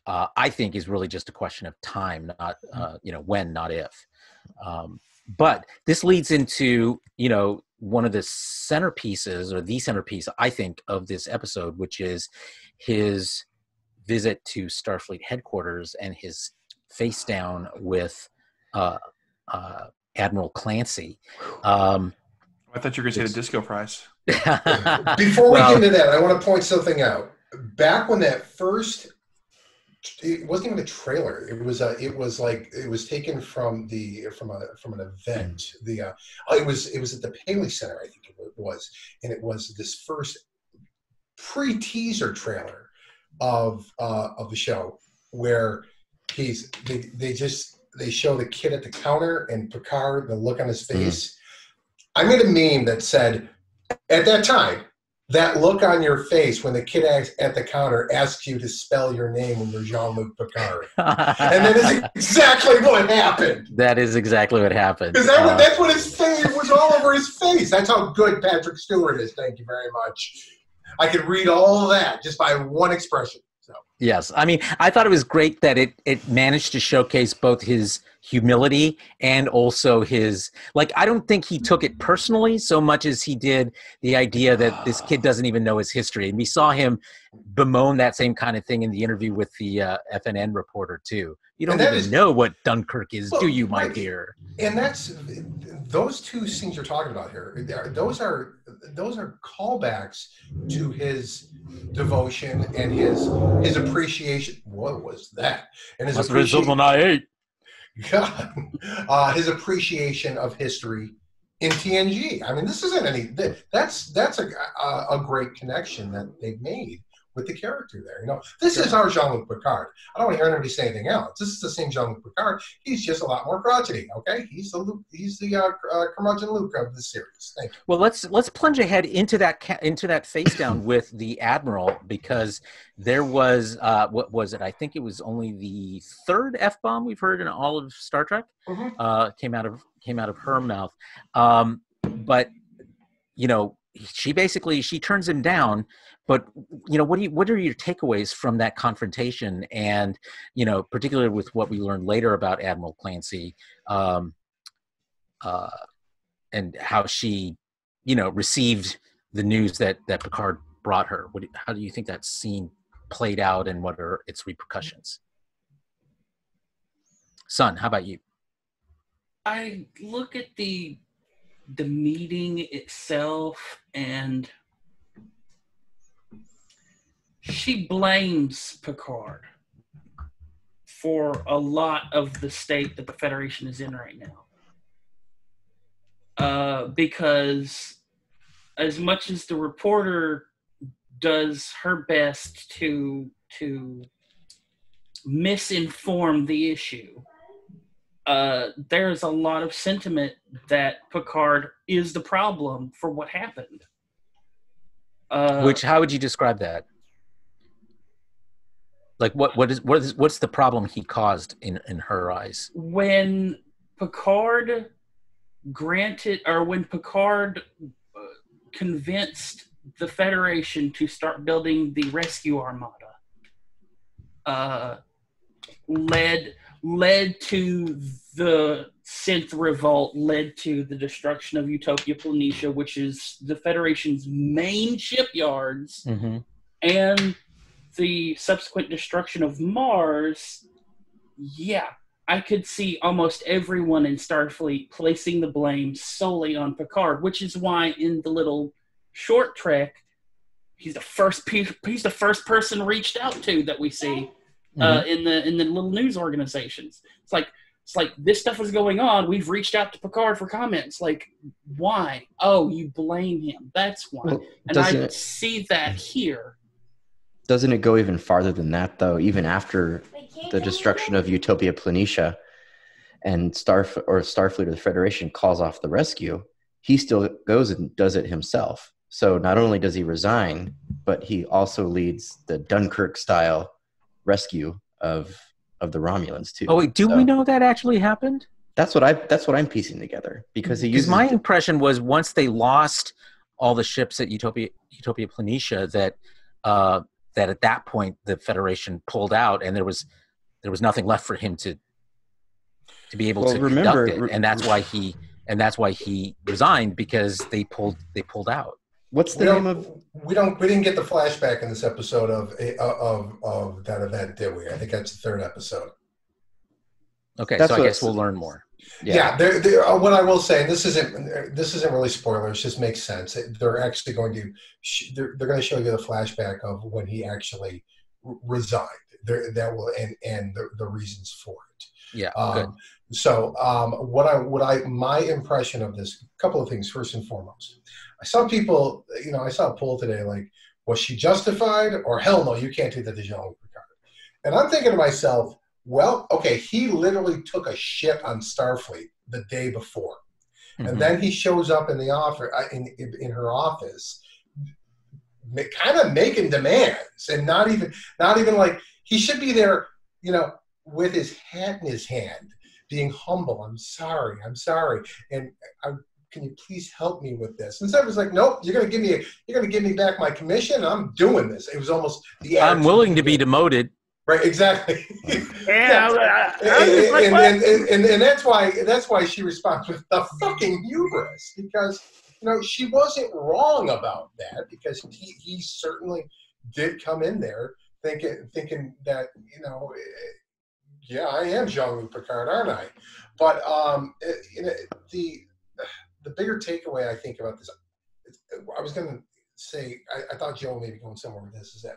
I think, is really just a question of time, not when, not if. But this leads into one of the centerpieces, or the centerpiece, I think, of this episode, which is his visit to Starfleet headquarters and his face down with Admiral Clancy.
I thought you were going to say the disco prize.
Before we get into that, I want to point something out. Back when that first, it wasn't even a trailer. It was taken from an event. It was at the Paley Center, I think it was, and it was this first pre-teaser trailer of the show where they show the kid at the counter and Picard, the look on his face. I made a meme that said, at that time, that look on your face when the kid at the counter asks you to spell your name when you're Jean-Luc Picard. And that is exactly what happened.
That is exactly what happened.
Because that's what his face was all over his face. That's how good Patrick Stewart is. Thank you very much. I could read all of that just by one expression. So.
Yes. I mean, I thought it was great that it managed to showcase both his humility and also his, like, I don't think he took it personally so much as he did the idea that this kid doesn't even know his history. And we saw him bemoan that same kind of thing in the interview with the FNN reporter, too. You don't even know what Dunkirk is, do you, my dear?
And that's those two scenes you're talking about here. Those are callbacks to his devotion and his appreciation. What was that? And his appreciation. God, his appreciation of history in TNG. I mean, this isn't any. That's a great connection that they've made with the character there. You know, this is our Jean-Luc Picard. I don't want to hear anybody say anything else. This is the same Jean-Luc Picard. He's just a lot more crotchety. Okay, he's the curmudgeon Luke of the series. Thank you.
Well, let's plunge ahead into that face down with the Admiral, because there was what was it? I think it was only the third F-bomb we've heard in all of Star Trek. Came out of her mouth. But you know, she turns him down. But, you know, what are your takeaways from that confrontation? And, you know, particularly with what we learned later about Admiral Clancy, and how she, you know, received the news that Picard brought her. How do you think that scene played out, and what are its repercussions? Son, how about you?
I look at the meeting itself, and she blames Picard for a lot of the state that the Federation is in right now. Because as much as the reporter does her best to misinform the issue, there's a lot of sentiment that Picard is the problem for what happened.
How would you describe that? Like what's the problem he caused in her eyes?
When Picard convinced the Federation to start building the rescue armada, led to the synth revolt, led to the destruction of Utopia Planitia, which is the Federation's main shipyards, and the subsequent destruction of Mars. Yeah, I could see almost everyone in Starfleet placing the blame solely on Picard, which is why in the little short trek, he's the first person reached out to that we see in the little news organizations. It's like this stuff is going on. We've reached out to Picard for comments. Like, why? Oh, you blame him. That's why. Well, and I see that here.
Doesn't it go even farther than that, though? Even after the destruction of Utopia Planitia and Starfleet or the Federation calls off the rescue, he still goes and does it himself. So not only does he resign, but he also leads the Dunkirk-style rescue of the Romulans too.
Oh wait, we know that actually happened?
That's what I'm piecing together, because
my impression was once they lost all the ships at Utopia Planitia that at that point the Federation pulled out, and there was nothing left for him to be able to conduct it, and that's why he resigned, because they pulled out.
What's the name of?
We didn't get the flashback in this episode of that event, did we? I think that's the third episode.
Okay, so I guess we'll learn more.
Yeah. What I will say, this isn't really spoilers. Just makes sense. They're actually going to they're going to show you the flashback of when he actually resigned. That will and the reasons for it.
Yeah. Good.
So my impression of this, a couple of things. First and foremost, I saw people. I saw a poll today like, was she justified, or hell no, you can't do that to Jean-Luc Picard. And I'm thinking to myself, well, okay, he literally took a shit on Starfleet the day before, and then he shows up in the office in her office, kind of making demands, and not even like he should be there, with his hat in his hand, being humble. I'm sorry, and I'm can you please help me with this? And Sever's like, nope, you're gonna give me back my commission. I'm doing this. It was almost the
I'm willing to be demoted.
Right, exactly.
Yeah,
and that's why she responds with the fucking hubris, because she wasn't wrong about that, because he certainly did come in there thinking that yeah, I am Jean-Luc Picard, aren't I? But the bigger takeaway I think about this, I was going to say, I thought Joe may be going somewhere with this, is that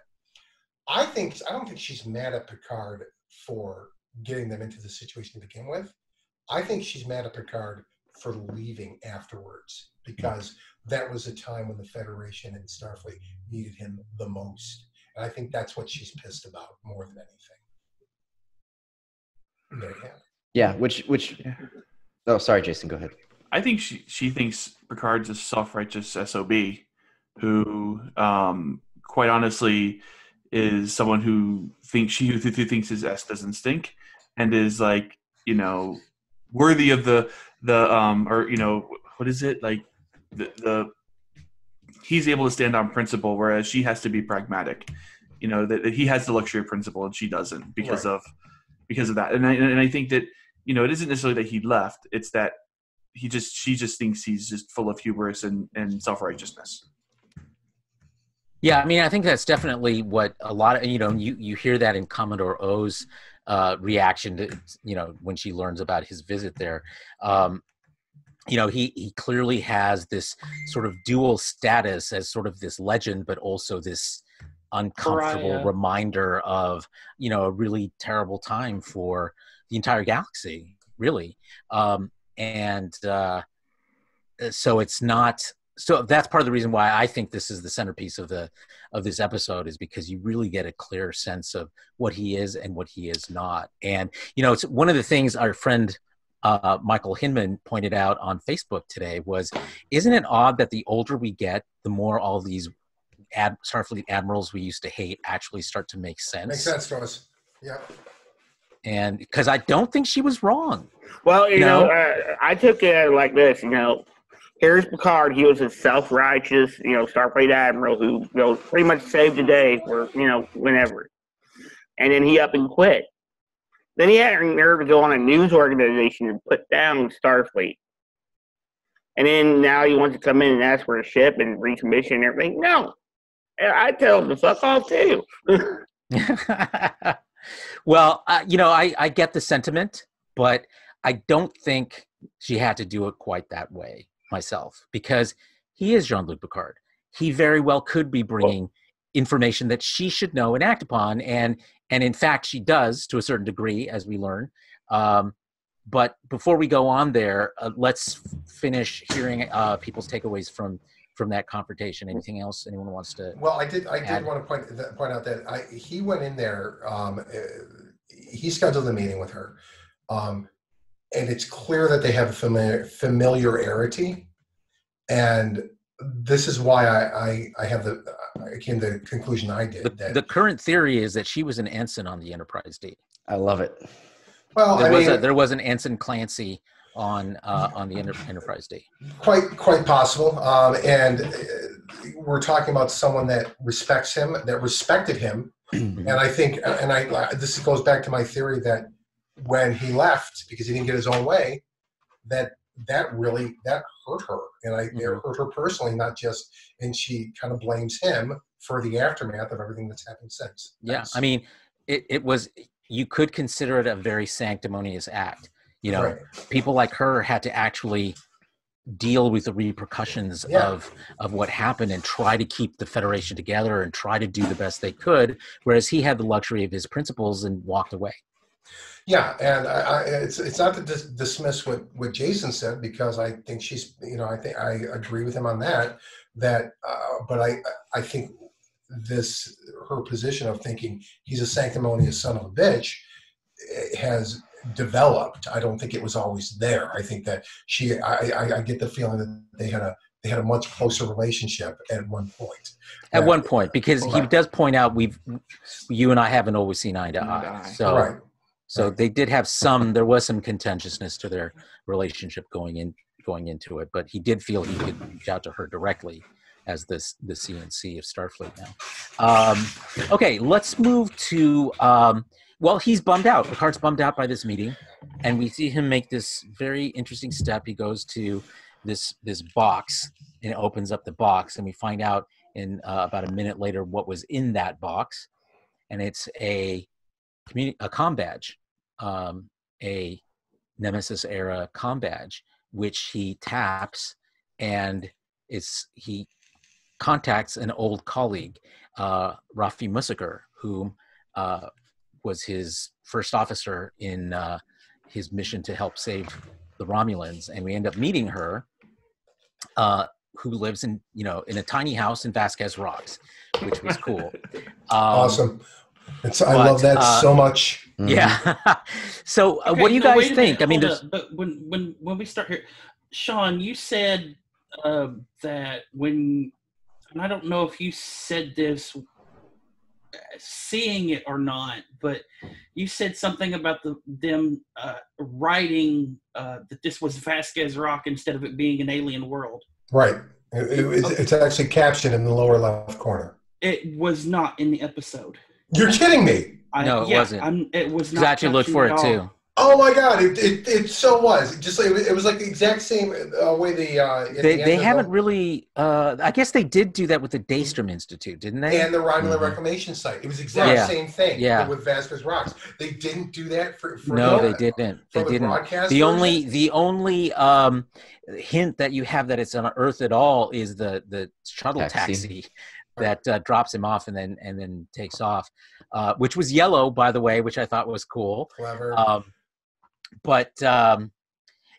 I don't think she's mad at Picard for getting them into the situation to begin with. I think she's mad at Picard for leaving afterwards, because that was a time when the Federation and Starfleet needed him the most. And I think that's what she's pissed about more than anything. There you have it.
Yeah, which oh, sorry, Jason, go ahead.
I think she thinks Picard's a self-righteous SOB who, quite honestly, is someone who thinks his S doesn't stink, and is like, worthy of the what is it, like the he's able to stand on principle, whereas she has to be pragmatic. That he has the luxury of principle and she doesn't, because of that. And I think that it isn't necessarily that he left; it's that she just thinks he's just full of hubris and self-righteousness.
Yeah, I mean, I think that's definitely what a lot of, you hear that in Commodore O's reaction to, when she learns about his visit there. He clearly has this sort of dual status as sort of this legend, but also this uncomfortable reminder of, a really terrible time for the entire galaxy, really. So it's not. So that's part of the reason why I think this is the centerpiece of this episode, is because you really get a clear sense of what he is and what he is not. And it's one of the things our friend Michael Hinman pointed out on Facebook today was, isn't it odd that the older we get, the more all these Starfleet admirals we used to hate actually start to make sense?
Makes sense to us. Yeah.
And because I don't think she was wrong.
Well, I took it like this, here's Picard. He was a self-righteous, Starfleet admiral who, pretty much saved the day for, whenever. And then he up and quit. Then he had nerve to go on a news organization and put down Starfleet. And then now he wants to come in and ask for a ship and recommission and everything. No. I tell him to fuck off too.
Well, I get the sentiment, but I don't think she had to do it quite that way myself, because he is Jean-Luc Picard. He very well could be bringing information that she should know and act upon, and in fact she does to a certain degree, as we learn. But before we go on there, let's finish hearing people's takeaways from that confrontation. Anything else anyone wants to?
Well, I did want to point out that he went in there. He scheduled a meeting with her. And it's clear that they have a familiarity, and this is why I came to the conclusion I did.
The current theory is that she was an ensign on the Enterprise D.
I love it.
Well,
there was an Ensign Clancy on the Enterprise D.
Quite possible, and we're talking about someone that respects him, that respected him, and I think, this goes back to my theory that when he left because he didn't get his own way, that hurt her, and it hurt her personally, not just, and she kind of blames him for the aftermath of everything that's happened since.
Yeah, I mean, it was, you could consider it a very sanctimonious act.
Right.
People like her had to actually deal with the repercussions of what happened and try to keep the Federation together and try to do the best they could, whereas he had the luxury of his principles and walked away.
Yeah, and it's not to dismiss what Jason said, because I think she's, I think I agree with him on that. But I think her position of thinking he's a sanctimonious son of a bitch has developed. I don't think it was always there. I think that I get the feeling that they had a much closer relationship at one point.
At one point, because he does point out you and I haven't always seen eye to eye. So. Right. So they did have there was some contentiousness to their relationship going in going into it, but he did feel he could reach out to her directly as the CNC of Starfleet now. Okay, let's move to, well, he's bummed out. Picard's bummed out by this meeting, and we see him make this very interesting step. He goes to this box and opens up the box, and we find out in about a minute later what was in that box, and it's a comm badge, a Nemesis era comm badge, which he taps, and he contacts an old colleague, Rafi Musiker, who was his first officer in his mission to help save the Romulans, and we end up meeting her, who lives in a tiny house in Vasquez Rocks, which was cool.
Awesome. I love that so much.
Yeah. So what do you guys think? I mean,
but when we start here, Sean, you said that when, and I don't know if you said this seeing it or not, but you said something about them writing that this was Vasquez Rock instead of it being an alien world.
Right. It's actually captioned in the lower left corner.
It was not in the episode.
You're kidding me.
No, it wasn't.
It was not.
I actually looked for it too.
Oh my God! It so was. It was like the exact same way
they haven't really. I guess they did do that with the Daystrom Institute, didn't they?
And the Romulan Reclamation Site. It was exact same thing. Yeah. With Vasquez Rocks, they didn't do that for
no, they didn't. They didn't. The only hint that you have that it's on Earth at all is the shuttle taxi that drops him off and then takes off, which was yellow, by the way, which I thought was cool.
Clever.
But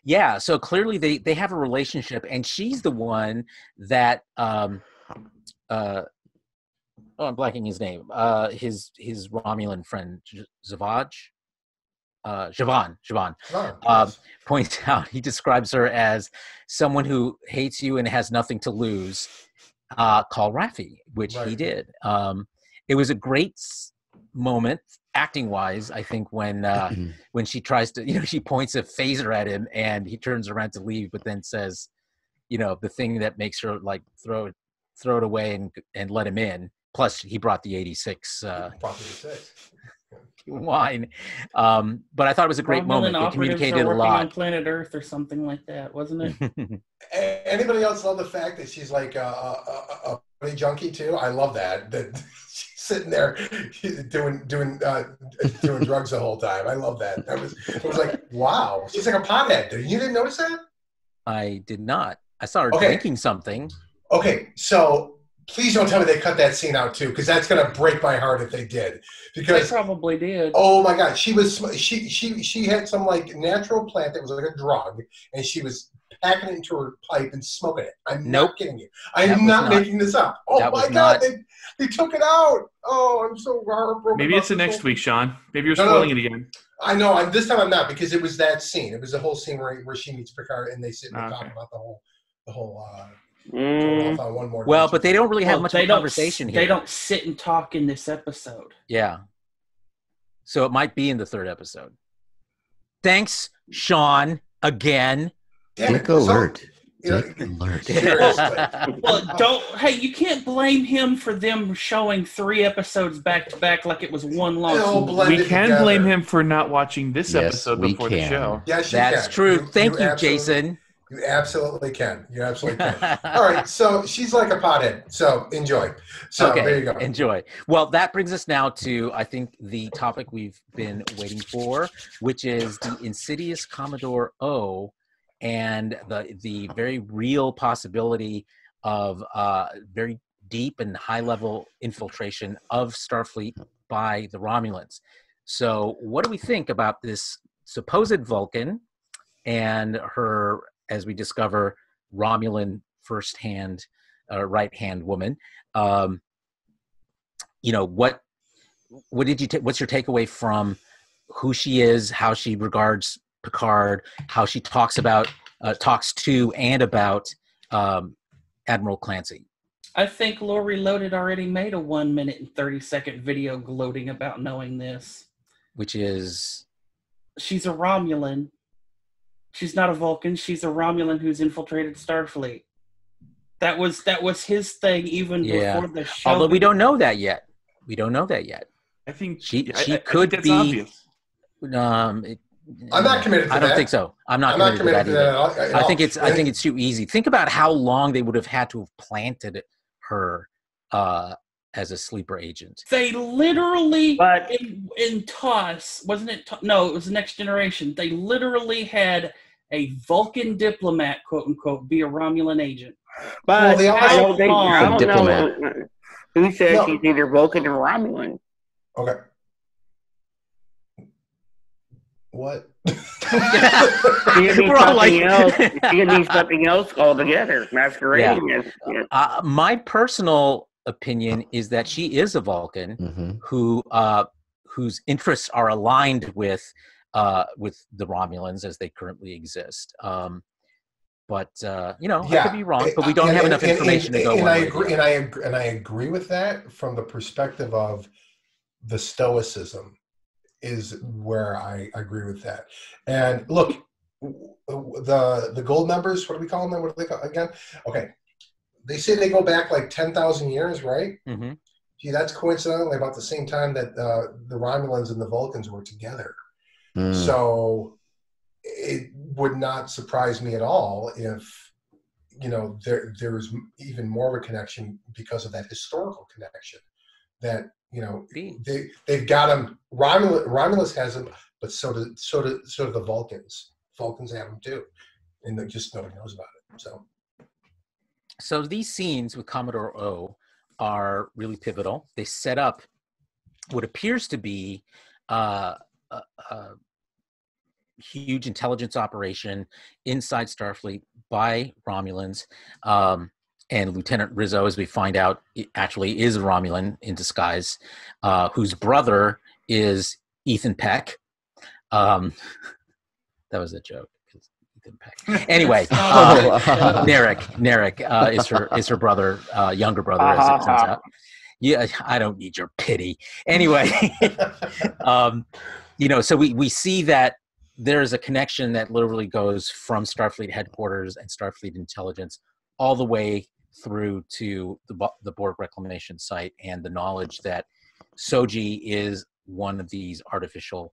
yeah, so clearly they have a relationship, and she's the one that I'm blanking his name. His Romulan friend Javan points out. He describes her as someone who hates you and has nothing to lose. Call Rafi, which he did. It was a great moment acting wise, I think, when she tries to, she points a phaser at him and he turns around to leave, but then says, the thing that makes her like throw it away and let him in. Plus he brought the 86 wine. But I thought it was a great moment. They communicated a lot.
On planet Earth or something like that, wasn't it?
Anybody else love the fact that she's like a junkie too? I love that she's sitting there doing drugs the whole time. I love that. It was like, wow, she's like a pothead. You didn't notice that?
I did not. I saw her drinking something.
Okay, so please don't tell me they cut that scene out too, because that's gonna break my heart if they did. Because
they probably did.
Oh my God, she had some like natural plant that was like a drug, and she was packing it into her pipe and smoking it. I'm not kidding you. I'm not making this up. Oh my God, they took it out. Oh, I'm so heartbroken.
Maybe it's the next week, Sean. Maybe you're spoiling it again.
I know. This time I'm not, because it was that scene. It was the whole scene where she meets Picard and they sit and talk about the whole.
Well, but they don't really have much of a conversation here.
They don't sit and talk in this episode.
Yeah. So it might be in the third episode. Thanks, Sean, again.
Dick alert. Dick alert.
Well, you can't blame him for them showing 3 episodes back to back like it was one long.
We can blame him for not watching this episode before the show.
Yes,
that's true. Thank you, Jason.
You absolutely can. You absolutely can. All right. So she's like a pothead. So enjoy. So there you go.
Enjoy. Well, that brings us now to, I think, the topic we've been waiting for, which is the insidious Commodore O and the very real possibility of very deep and high-level infiltration of Starfleet by the Romulans. So what do we think about this supposed Vulcan and her, as we discover, Romulan first-hand, right-hand woman? What did you what's your takeaway from who she is, how she regards Picard, how she talks to and about Admiral Clancy?
I think Lore Reloaded already made a 1 minute and 30-second video gloating about knowing this.
Which is?
She's a Romulan. She's not a Vulcan. She's a Romulan who's infiltrated Starfleet. That was his thing even before the show.
Although we don't know that yet. We don't know that yet.
I think
she
I
could
think that's
be.
Obvious.
I'm not committed to that.
I don't think so. I'm not committed to that either. I think it's too easy. Think about how long they would have had to have planted her as a sleeper agent.
They literally, in TOS, wasn't it? No, it was Next Generation. They literally had a Vulcan diplomat, quote unquote, be a Romulan agent.
But
well,
I don't
diplomat.
know who says she's either Vulcan or Romulan.
Okay. What?
She could be something else altogether, masquerading as.
My personal opinion is that she is a Vulcan whose interests are aligned with the Romulans as they currently exist. But I could be wrong. But we don't have enough information to go.
And I agree with that from the perspective of the stoicism. Is where I agree with that. And look, the gold members, what do we call them? What do they call again? Okay. They say they go back like 10,000 years, right? Mm-hmm. Gee, that's coincidentally about the same time that the Romulans and the Vulcans were together. Mm. So it would not surprise me at all if, there's even more of a connection because of that historical connection that, they've got them. Romulus has them, but so do the Vulcans. Vulcans have them too, and just nobody knows about it.
So these scenes with Commodore O are really pivotal. They set up what appears to be a huge intelligence operation inside Starfleet by Romulans. And Lieutenant Rizzo, as we find out, actually is a Romulan in disguise, whose brother is Ethan Peck. That was a joke. Ethan Peck. Anyway, Narek is her brother, younger brother, as it turns out. Yeah, I don't need your pity. Anyway, so we see that there's a connection that literally goes from Starfleet headquarters and Starfleet intelligence all the way through to the Borg reclamation site, and the knowledge that Soji is one of these artificial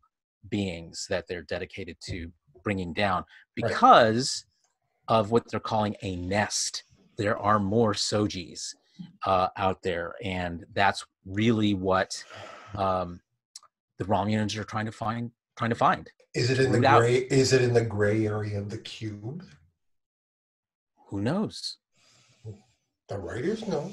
beings that they're dedicated to bringing down because of what they're calling a nest. There are more Sojis out there, and that's really what the Romulans are trying to find.
Is it in the gray? Is it in the gray area of the cube?
Who knows?
The writers know.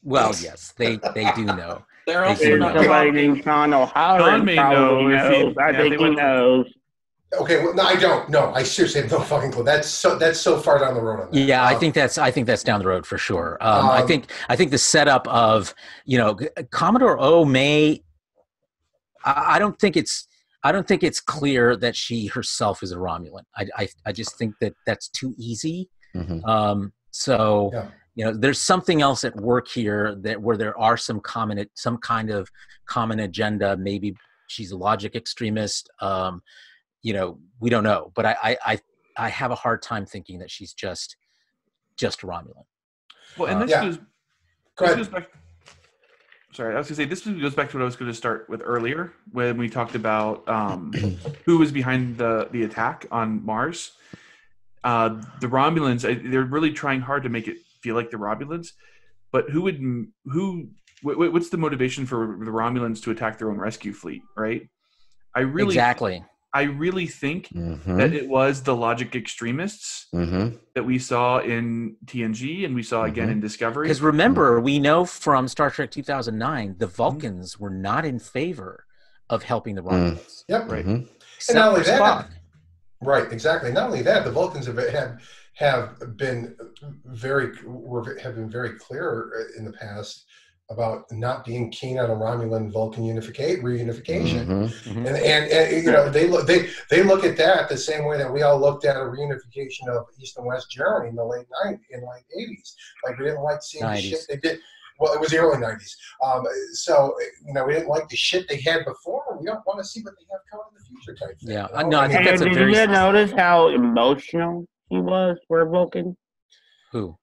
Well, yes, they do know.
They're also not
somebody named Sean O'Halloran
may know.
I think he knows.
Okay, well, no, I don't. No, I seriously have no fucking clue. That's so far down the road on that.
Yeah, I think that's down the road for sure. I think the setup of Commodore O may. I don't think it's clear that she herself is a Romulan. I just think that that's too easy. Mm-hmm. There's something else at work here where there are some kind of common agenda. Maybe she's a logic extremist. We don't know, but I have a hard time thinking that she's just a Romulan.
Well, and this goes back. Sorry, I was going to say this goes back to what I was going to start with earlier when we talked about who was behind the attack on Mars. The Romulans, they're really trying hard to make it feel like the Romulans, but what's the motivation for the Romulans to attack their own rescue fleet, right? I really think that it was the logic extremists that we saw in TNG and we saw again in Discovery.
Because remember, we know from Star Trek 2009, the Vulcans were not in favor of helping the Romulans.
Yep.
Right.
And not only that, right, exactly. Not only that, the Vulcans have been very clear in the past about not being keen on a Romulan-Vulcan reunification, and they look at that the same way that we all looked at a reunification of East and West Germany in the late 80s. Like we didn't like seeing the shit they did. Well, it was the early 90s. So, we didn't like the shit they had before. We don't want to see what they have coming in the future type thing.
Yeah, no, I think that's a
did
very...
you notice how emotional he was for Vulcan?
Who?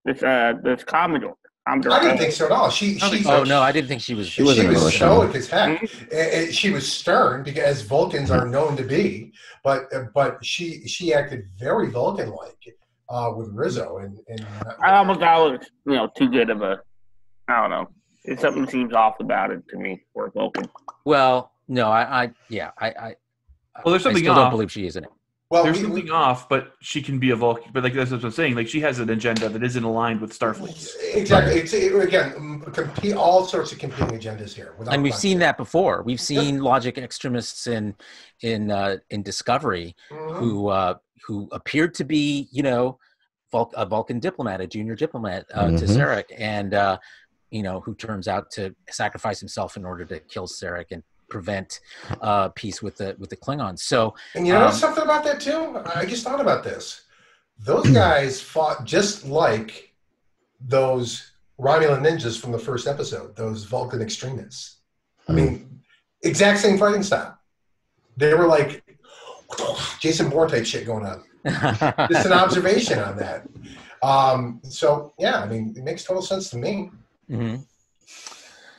This Commodore.
I didn't think so at all.
No, I didn't think she was.
She wasn't
was
emotional.
stoic as heck. And she was stern, because as Vulcans are known to be. But she acted very Vulcan-like with Rizzo. And
I almost thought it was, too good of a. I don't know. Something seems off about it to me for Vulcan.
Well, no, I
there's something
I still
off.
don't believe she is in it.
well,
There's something off, but she can be a Vulcan. But that's what I'm saying. Like, she has an agenda that isn't aligned with Starfleet's.
Exactly. Again, all sorts of competing agendas here.
And we've seen that before. We've seen logic extremists in Discovery who appeared to be, a Vulcan diplomat, a junior diplomat to Sarek, and who turns out to sacrifice himself in order to kill Sarek and prevent peace with the Klingons. So,
and you know something about that too? I just thought about this. Those guys fought just like those Romulan ninjas from the first episode, those Vulcan extremists. I mean, exact same fighting style. They were like Jason Bourne type shit going on. Just an observation on that. So yeah, I mean, it makes total sense to me.
Mm-hmm.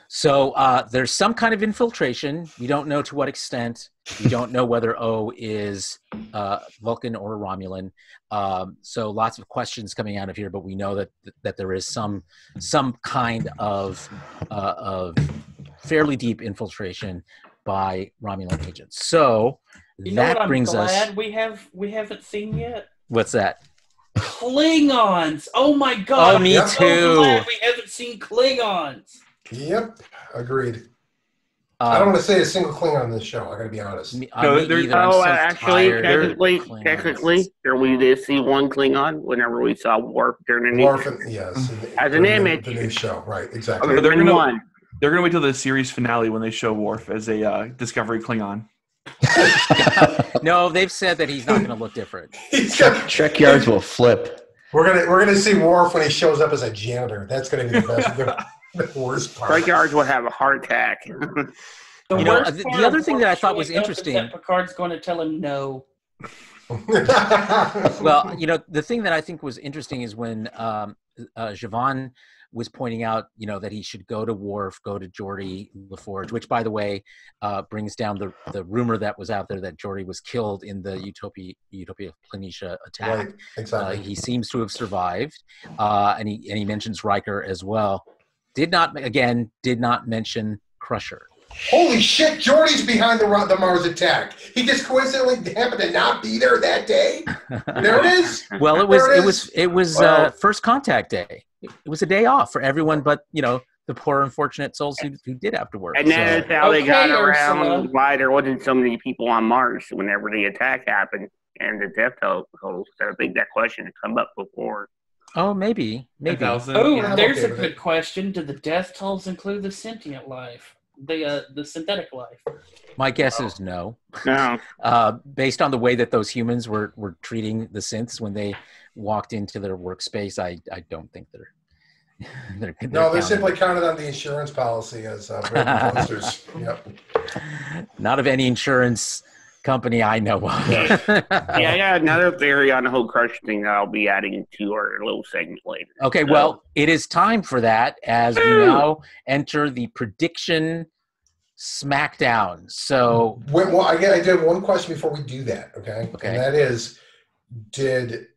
So there's some kind of infiltration. We don't know to what extent. We don't know whether O is Vulcan or Romulan. So lots of questions coming out of here, but we know that there is some kind of fairly deep infiltration by Romulan agents. So that brings us.
We haven't seen yet.
What's that?
Klingons. Oh my God!
Oh, me too.
So glad we haven't seen Klingons.
Yep, agreed. I don't want to say a single Klingon on this show. I got to be honest.
Technically, we did see one Klingon whenever we saw Worf during the
Worf, yes,
as an image.
The new show, right? Exactly.
They're gonna wait till the series finale when they show Worf as a Discovery Klingon.
No, they've said that he's not going to look different.
Trek yards will flip.
We're gonna see Worf when he shows up as a janitor. That's going to be the best. The worst part.
Trek yards will have a heart attack.
The other thing that I thought was interesting.
That Picard's going to tell him no.
Well, the thing that I think was interesting is when Siobhan was pointing out, that he should go to Worf, go to Geordi LaForge, which, by the way, brings down the rumor that was out there that Geordi was killed in the Utopia Planitia attack.
Right, exactly.
He seems to have survived, and he mentions Riker as well. Did not mention Crusher.
Holy shit! Geordi's behind the Mars attack. He just coincidentally happened to not be there that day. There it is.
Well, it was First Contact Day. It was a day off for everyone, but the poor unfortunate souls who did have to work.
And that's how they got around why there wasn't so many people on Mars whenever the attack happened and the death totals. I think that question had come up before.
Oh, maybe.
Oh, there's a good question. Do the death tolls include the sentient life, the synthetic life?
My guess is no.
No.
Based on the way that those humans were treating the synths when they walked into their workspace, I don't think they're
they're simply counted on the insurance policy as broken posters. Yep.
Not of any insurance company I know of.
Yeah, I got another theory on the whole crush thing that I'll be adding to our little segment later.
Okay, well, it is time for that as we now enter the Prediction Smackdown. So,
well, I do have one question before we do that. Okay. And that is, did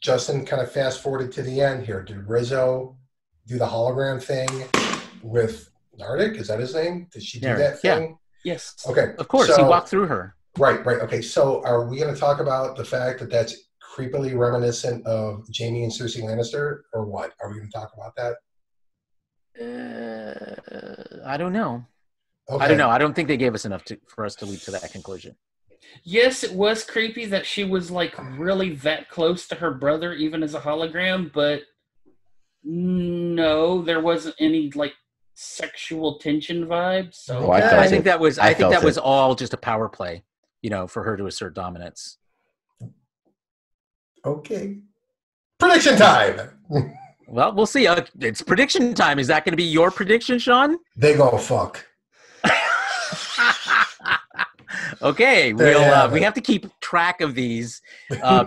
Justin kind of fast forwarded to the end here? Did Rizzo do the hologram thing with Nardik? Is that his name? Did she do that thing?
Yeah. Yes.
Okay.
Of course, he walked through her.
Right. Okay. So, are we going to talk about the fact that that's creepily reminiscent of Jaime and Cersei Lannister, or what? Are we going to talk about that?
I don't know.
Okay.
I don't know. I don't think they gave us enough for us to leap to that conclusion.
Yes, it was creepy that she was like really that close to her brother, even as a hologram. But no, there wasn't any like sexual tension vibes. So
I think that was all just a power play, for her to assert dominance.
Okay. Prediction time.
Well, we'll see. It's prediction time. Is that going to be your prediction, Sean?
They go fuck.
Okay, we have to keep track of these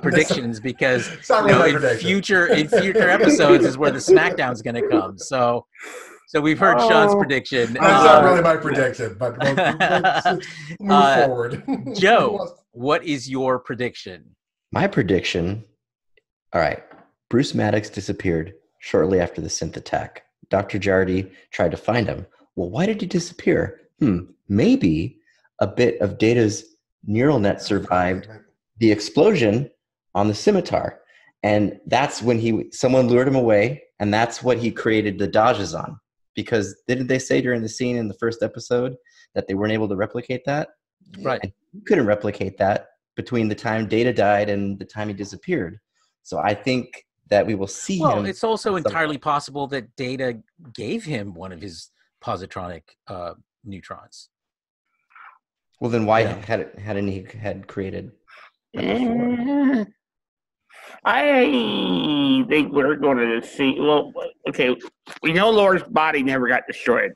predictions because in future episodes is where the Smackdown is going to come. So we've heard Sean's prediction.
That's not really my prediction, but let's move forward.
Joe, what is your prediction?
My prediction. All right, Bruce Maddox disappeared shortly after the synth attack. Dr. Jardy tried to find him. Well, why did he disappear? Maybe a bit of Data's neural net survived the explosion on the scimitar. And that's when someone lured him away, and that's what he created the dodges on. Because didn't they say during the scene in the first episode that they weren't able to replicate that?
Right.
And you couldn't replicate that between the time Data died and the time he disappeared. So I think that we will see him.
Well, it's also entirely possible that Data gave him one of his positronic neutrons.
Well, then why hadn't he created that before?
I think we're going to see. Well, okay, we know Laura's body never got destroyed.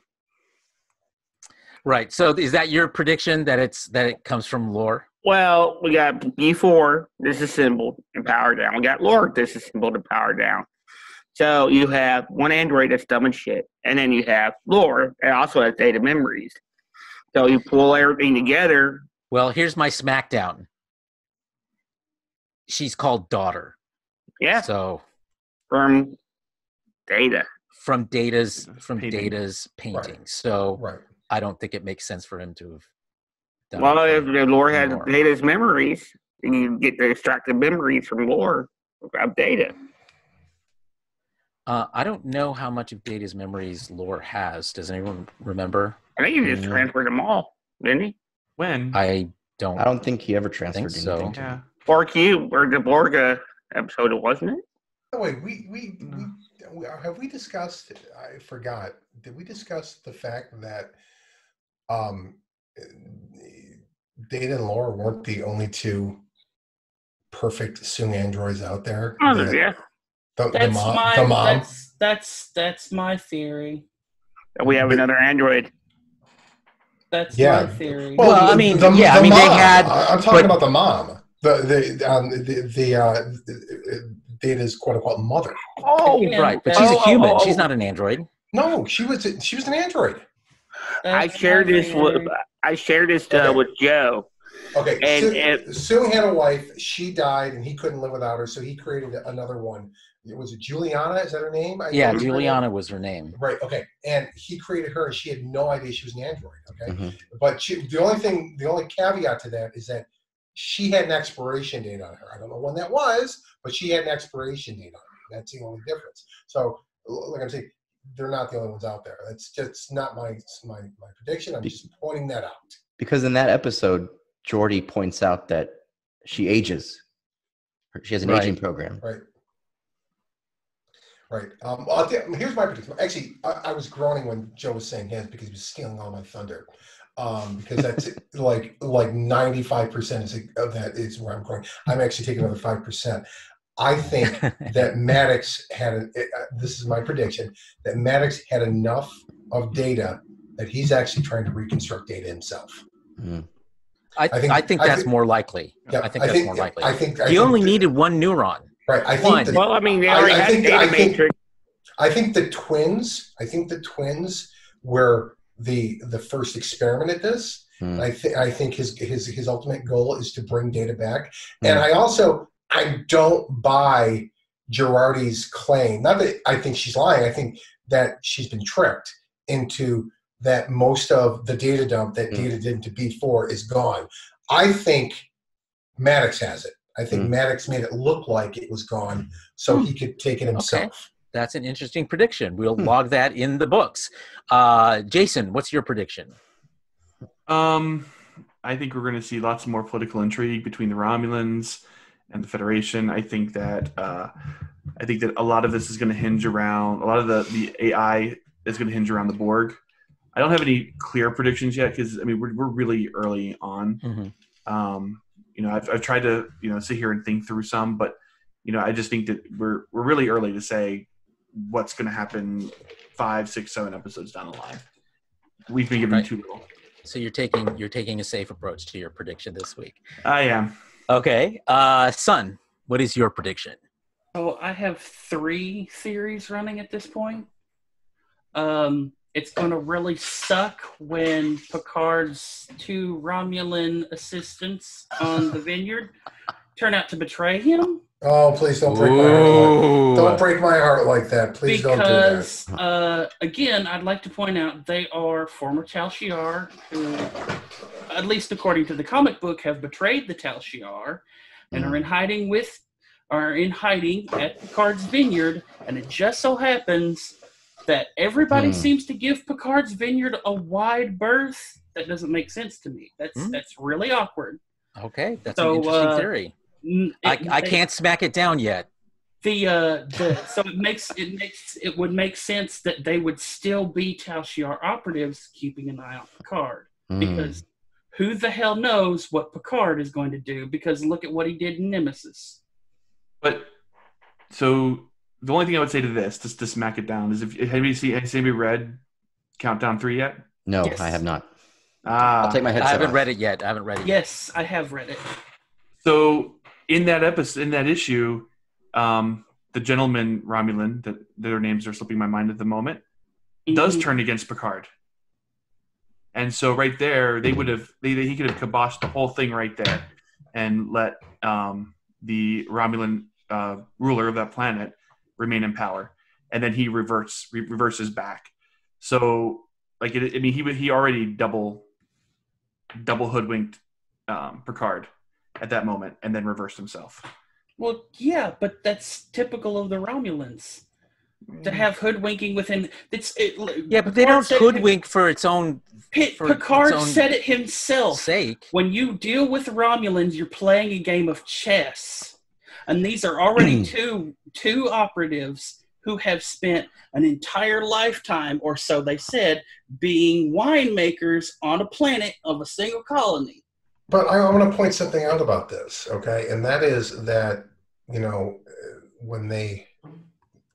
Right. So is that your prediction that it comes from Lore?
Well, we got B4 disassembled and powered down. We got Lore disassembled and powered down. So you have one android that's dumb as shit, and then you have Lore that also has data memories. So you pull everything together.
Well, here's my Smackdown. She's called Daughter.
Yeah.
So
from Data.
From Data's painting.
Right.
So
Right.
I don't think it makes sense for him to have done
Well,
it
if
from
Lore has
Lore.
Data's memories, then you get the extracted memories from Lore of Data.
I don't know how much of Data's memories Lore has. Does anyone remember?
I think he just transferred them all, didn't he?
When?
I don't
think he ever transferred
so.
anything.
Yeah.
Or Q, or the Borg episode, wasn't it?
Oh, wait, we have we discussed? I forgot. Did we discuss the fact that Data and Laura weren't the only two perfect Soong androids out there?
Yeah.
The mom.
That's my theory.
We have another android.
That's my theory.
Well, I mean,
the
they
mom.
had.
I'm talking about the mom. The Data's quote unquote mother.
Oh,
Right, but she's a human. She's not an android.
No, she was an android.
I shared this with Joe.
Okay,
And
Soong had a wife. She died, and he couldn't live without her, so he created another one. Was it Juliana? Is that her name?
Yeah, Juliana was her name.
Right. Okay, and he created her, and she had no idea she was an android. Okay,
Mm-hmm.
but the only caveat to that is that she had an expiration date on her. I don't know when that was, but she had an expiration date on her. That's the only difference. So, like I'm saying, they're not the only ones out there. That's just not my prediction. I'm just pointing that out.
Because in that episode, Geordi points out that she ages. She has an aging program.
Right. Right. Here's my prediction. Actually, I was groaning when Joe was saying his because he was stealing all my thunder. Because that's like 95% of that is where I'm going. I'm actually taking another 5%. I think that Maddox had, this is my prediction, that Maddox had enough of Data that he's actually trying to reconstruct Data himself.
Mm.
I think that's more likely.
Yeah,
I think that's more likely.
I think
he only needed one neuron.
Right. I think
One.
Well, I mean, they already had Data Matrix.
I think the twins were the first experiment at this.
Hmm.
I think his ultimate goal is to bring Data back. And I don't buy Girardi's claim. Not that I think she's lying. I think that she's been tricked into that most of the data dump that Data did to B4 is gone. I think Maddox has it. I think Maddox made it look like it was gone so he could take it himself.
Okay. That's an interesting prediction. We'll log that in the books. Jason, what's your prediction?
I think we're going to see lots more political intrigue between the Romulans and the Federation. I think that a lot of this is going to hinge around, a lot of the AI is going to hinge around the Borg. I don't have any clear predictions yet because, I mean, we're really early on.
Mm-hmm.
I've tried to, sit here and think through some, but, I just think that we're really early to say what's going to happen 5, 6, 7 episodes down the line. We've been given too little.
So you're taking a safe approach to your prediction this week.
I am.
Okay. Son, what is your prediction?
So I have 3 theories running at this point. It's going to really suck when Picard's 2 Romulan assistants on the Vineyard turn out to betray him.
Oh, please don't break my heart. Don't break my heart like that. Please don't do that.
Because, again, I'd like to point out they are former Tal Shiar who, at least according to the comic book, have betrayed the Tal Shiar and are in hiding at Picard's Vineyard. And it just so happens that everybody seems to give Picard's Vineyard a wide berth. That doesn't make sense to me. That's really awkward.
Okay, that's an interesting theory. I can't smack it down yet.
So it would make sense that they would still be Tal Shiar operatives keeping an eye on Picard, because who the hell knows what Picard is going to do? Because look at what he did in Nemesis.
But so the only thing I would say to this, just to smack it down, is has anybody read Countdown 3 yet?
No,
Yes.
I have not. I'll take my headset
I haven't
off.
read it yet.
Yes, I have read it.
So in that issue, the gentleman Romulan, that their names are slipping my mind at the moment, does turn against Picard. And so right there, he could have kiboshed the whole thing right there and let the Romulan ruler of that planet remain in power, and then he reverses back. So he already double hoodwinked Picard at that moment, and then reversed himself.
Well, yeah, but that's typical of the Romulans to have hoodwinking within.
Yeah, but they don't hoodwink for its own.
Picard said it himself.
Sake.
When you deal with Romulans, you're playing a game of chess. And these are already two operatives who have spent an entire lifetime, or so they said, being winemakers on a planet of a single colony.
But I want to point something out about this, okay? And that is that, when they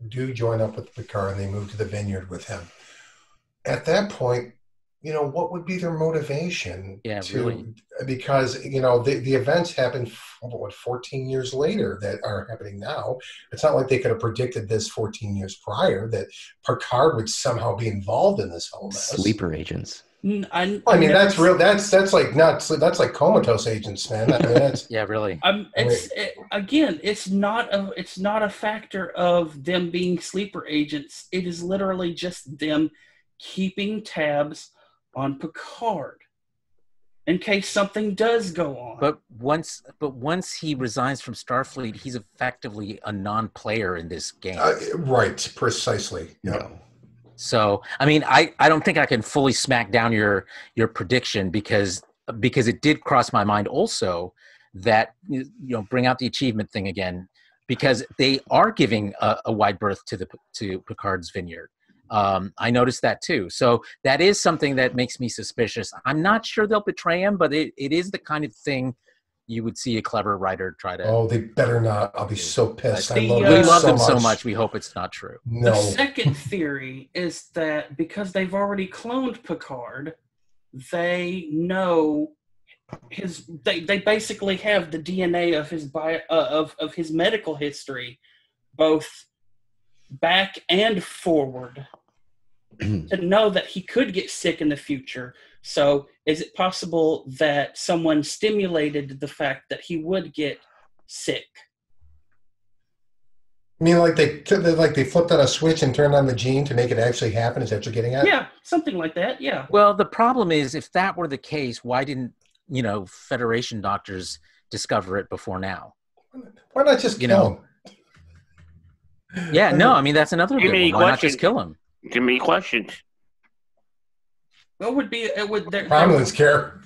do join up with Picard and they move to the Vineyard with him, at that point, what would be their motivation?
Yeah, really.
Because, the events happened, 14 years later that are happening now. It's not like they could have predicted this 14 years prior, that Picard would somehow be involved in this whole mess.
Sleeper agents.
That's real. That's like comatose agents, man. That's,
yeah, really.
It's not a factor of them being sleeper agents. It is literally just them keeping tabs on Picard in case something does go on.
But once he resigns from Starfleet, he's effectively a non-player in this game.
Right, precisely.
No.
So, I don't think I can fully smack down your prediction because it did cross my mind also that, bring out the achievement thing again, because they are giving a wide berth to Picard's Vineyard. I noticed that too. So that is something that makes me suspicious. I'm not sure they'll betray him, but it is the kind of thing you would see a clever writer try to.
Oh, they better not. I'll be so pissed.
We love them so much. We hope it's not true.
No.
The second theory is that because they've already cloned Picard, they know they basically have the DNA of his of his medical history, both back and forward, to know that he could get sick in the future. So is it possible that someone stimulated the fact that he would get sick?
I mean, like they flipped on a switch and turned on the gene to make it actually happen? Is that what you're getting at?
Yeah, something like that, yeah.
Well, the problem is, if that were the case, why didn't, Federation doctors discover it before now?
Why not just kill him?
Yeah, no, that's another good one. Why not just kill him?
Give me questions.
What would be it?
Romulans care.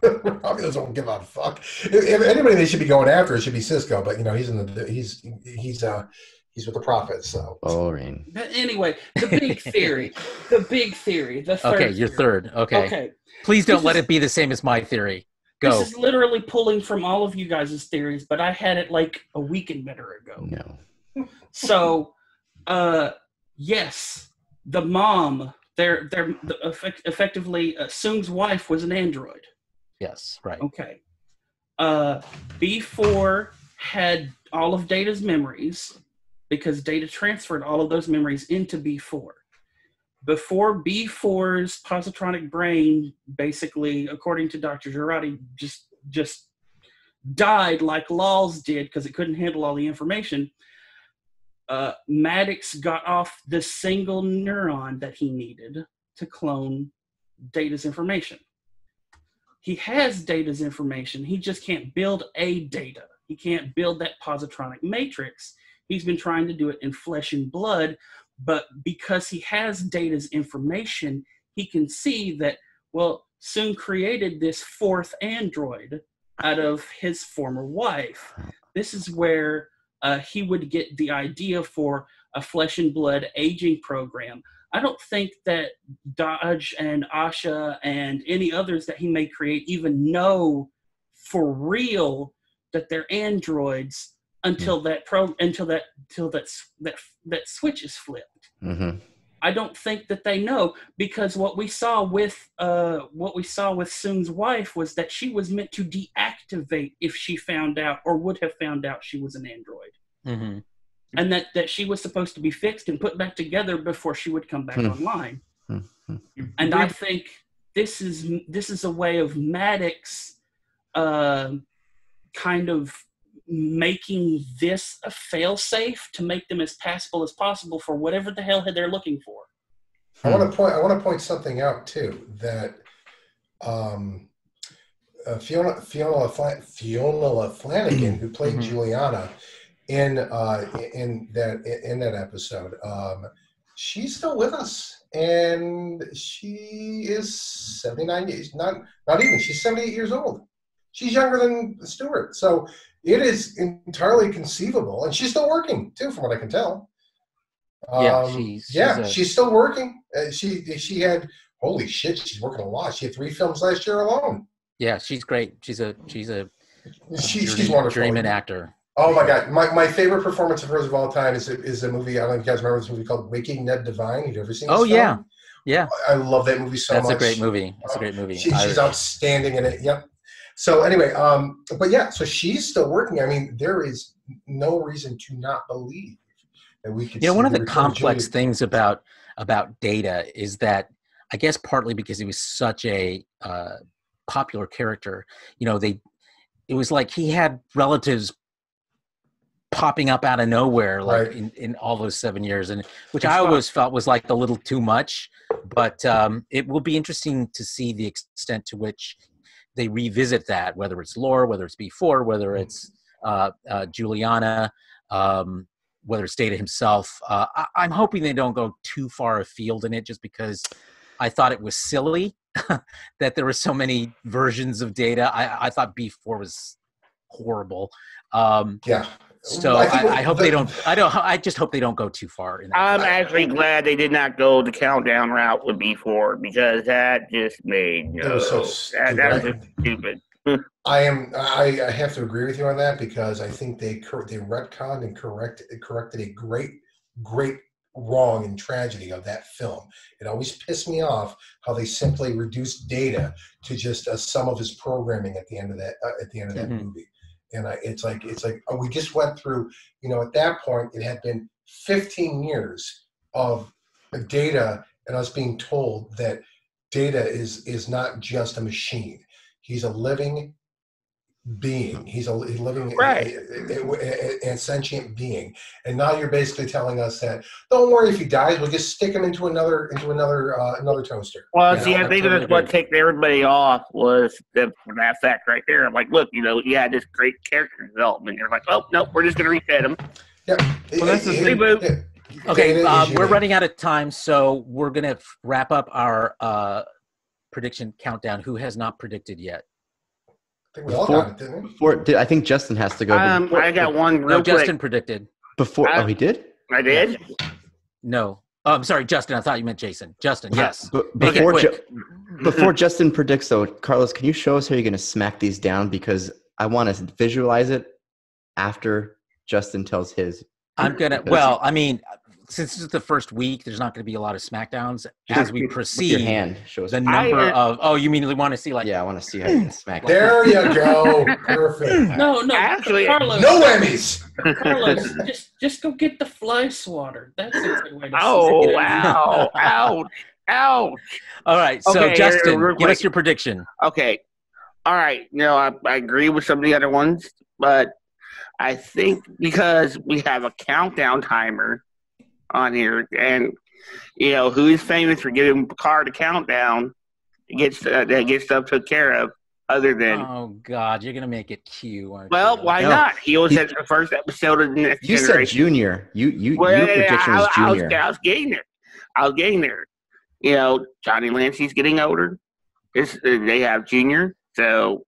Romulans don't give a fuck. If anybody they should be going after, it should be Cisco. But he's with the Prophets. So
boring.
But anyway, the big theory. The third.
Okay, your third. Okay. Please don't let it be the same as my theory. Go.
This is literally pulling from all of you guys' theories, but I had it like a week and better ago.
No.
So, yes, the mom, effectively Soong's wife was an android.
Yes, right.
Okay. B4 had all of Data's memories because Data transferred all of those memories into B4. Before B4's positronic brain, basically, according to Dr. Girardi, just died like Law's did because it couldn't handle all the information, Maddox got off the single neuron that he needed to clone Data's information. He has Data's information. He just can't build a Data. He can't build that positronic matrix. He's been trying to do it in flesh and blood, but because he has Data's information, he can see that, well, Soong created this fourth android out of his former wife. This is where he would get the idea for a flesh and blood aging program. I don't think that Dodge and Asha and any others that he may create even know for real that they're androids until that switch is flipped.
Mm-hmm.
I don't think that they know, because what we saw with Soong's wife was that she was meant to deactivate if she found out, or would have found out, she was an android.
Mm-hmm.
And that she was supposed to be fixed and put back together before she would come back online. And I think this is a way of Maddox kind of making this a fail-safe to make them as passable as possible for whatever the hell they're looking for.
I want to point something out too, that Fiona Flanagan, who played Juliana in that episode, she's still with us, and she is 79 years, not even, she's 78 years old. She's younger than Stewart, so it is entirely conceivable, and she's still working too, from what I can tell. She's still working. She had, holy shit, she's working a lot. She had 3 films last year alone.
Yeah, she's great. She's
wonderful.
Journeyman actor.
Oh my god, my favorite performance of hers of all time is a movie. I don't know if you guys remember this movie called Waking Ned Divine. Have you ever seen this film?
Yeah.
I love that movie so much.
That's a great movie. It's a great movie.
She's outstanding in it. Yep. So anyway, but yeah, so she's still working. I mean, there is no reason to not believe that we could.
One of the complex things about Data is that, I guess partly because he was such a popular character, it was like he had relatives popping up out of nowhere, like in all those 7 years, and which I always felt was like a little too much. But it will be interesting to see the extent to which they revisit that, whether it's lore, whether it's B4, whether it's Juliana, whether it's Data himself. I'm hoping they don't go too far afield in it, just because I thought it was silly that there were so many versions of Data. I thought B4 was horrible. So I hope they don't. I just hope they don't go too far in that.
I'm actually glad they did not go the countdown route with B4, because that just made
it was so stupid.
That was just stupid.
I have to agree with you on that, because I think they retconned and corrected a great wrong and tragedy of that film. It always pissed me off how they simply reduced Data to just a sum of his programming at the end of that movie. And it's like we just went through, at that point it had been 15 years of Data and us being told that Data is not just a machine. He's a living being. He's a living and sentient being. And now you're basically telling us that, don't worry if he dies, we'll just stick him into another toaster.
Well, see, I think that's what ticked everybody off was that fact right there. I'm like, look, you had this great character development. You're like, oh no, we're just gonna reset him.
Yeah.
Well, that's the reboot.
Yeah.
Okay, we're running out of time, so we're gonna wrap up our prediction countdown. Who has not predicted yet?
I think we all got it, didn't we?
I think Justin has to go.
I got one real quick.
Justin predicted.
Before, he did?
I did?
No. Oh, I'm sorry, Justin. I thought you meant Jason. Justin, yes.
Before Justin predicts, though, Carlos, can you show us how you're going to smack these down? Because I want to visualize it after Justin tells his
I'm gonna. Well, I mean, since this is the first week, there's not going to be a lot of Smackdowns as we
With your
proceed.
hand, show us.
The number of. Oh, you mean you want to see like?
Yeah, I want to see how you can smack.
There you go. Perfect.
No,
Actually-
Carlos.
No Emmys.
Carlos, just go get the fly swatter. That's a good way to
Oh,
say it.
wow. Ouch. Ouch.
All right. So
Okay,
Justin,
real
give us
quick.
your prediction.
Okay. All right. I agree with some of the other ones, but I think because we have a countdown timer on here, and who is famous for giving Picard a countdown, that gets stuff took care of. Other than,
Oh God, you're gonna make it Q. Aren't
well,
you?
why
No.
not? He was at the first episode of the Next
You said
Generation.
Junior. Your
Well,
prediction was Junior.
I was getting there. Johnny Lancey's getting older. They have Junior, so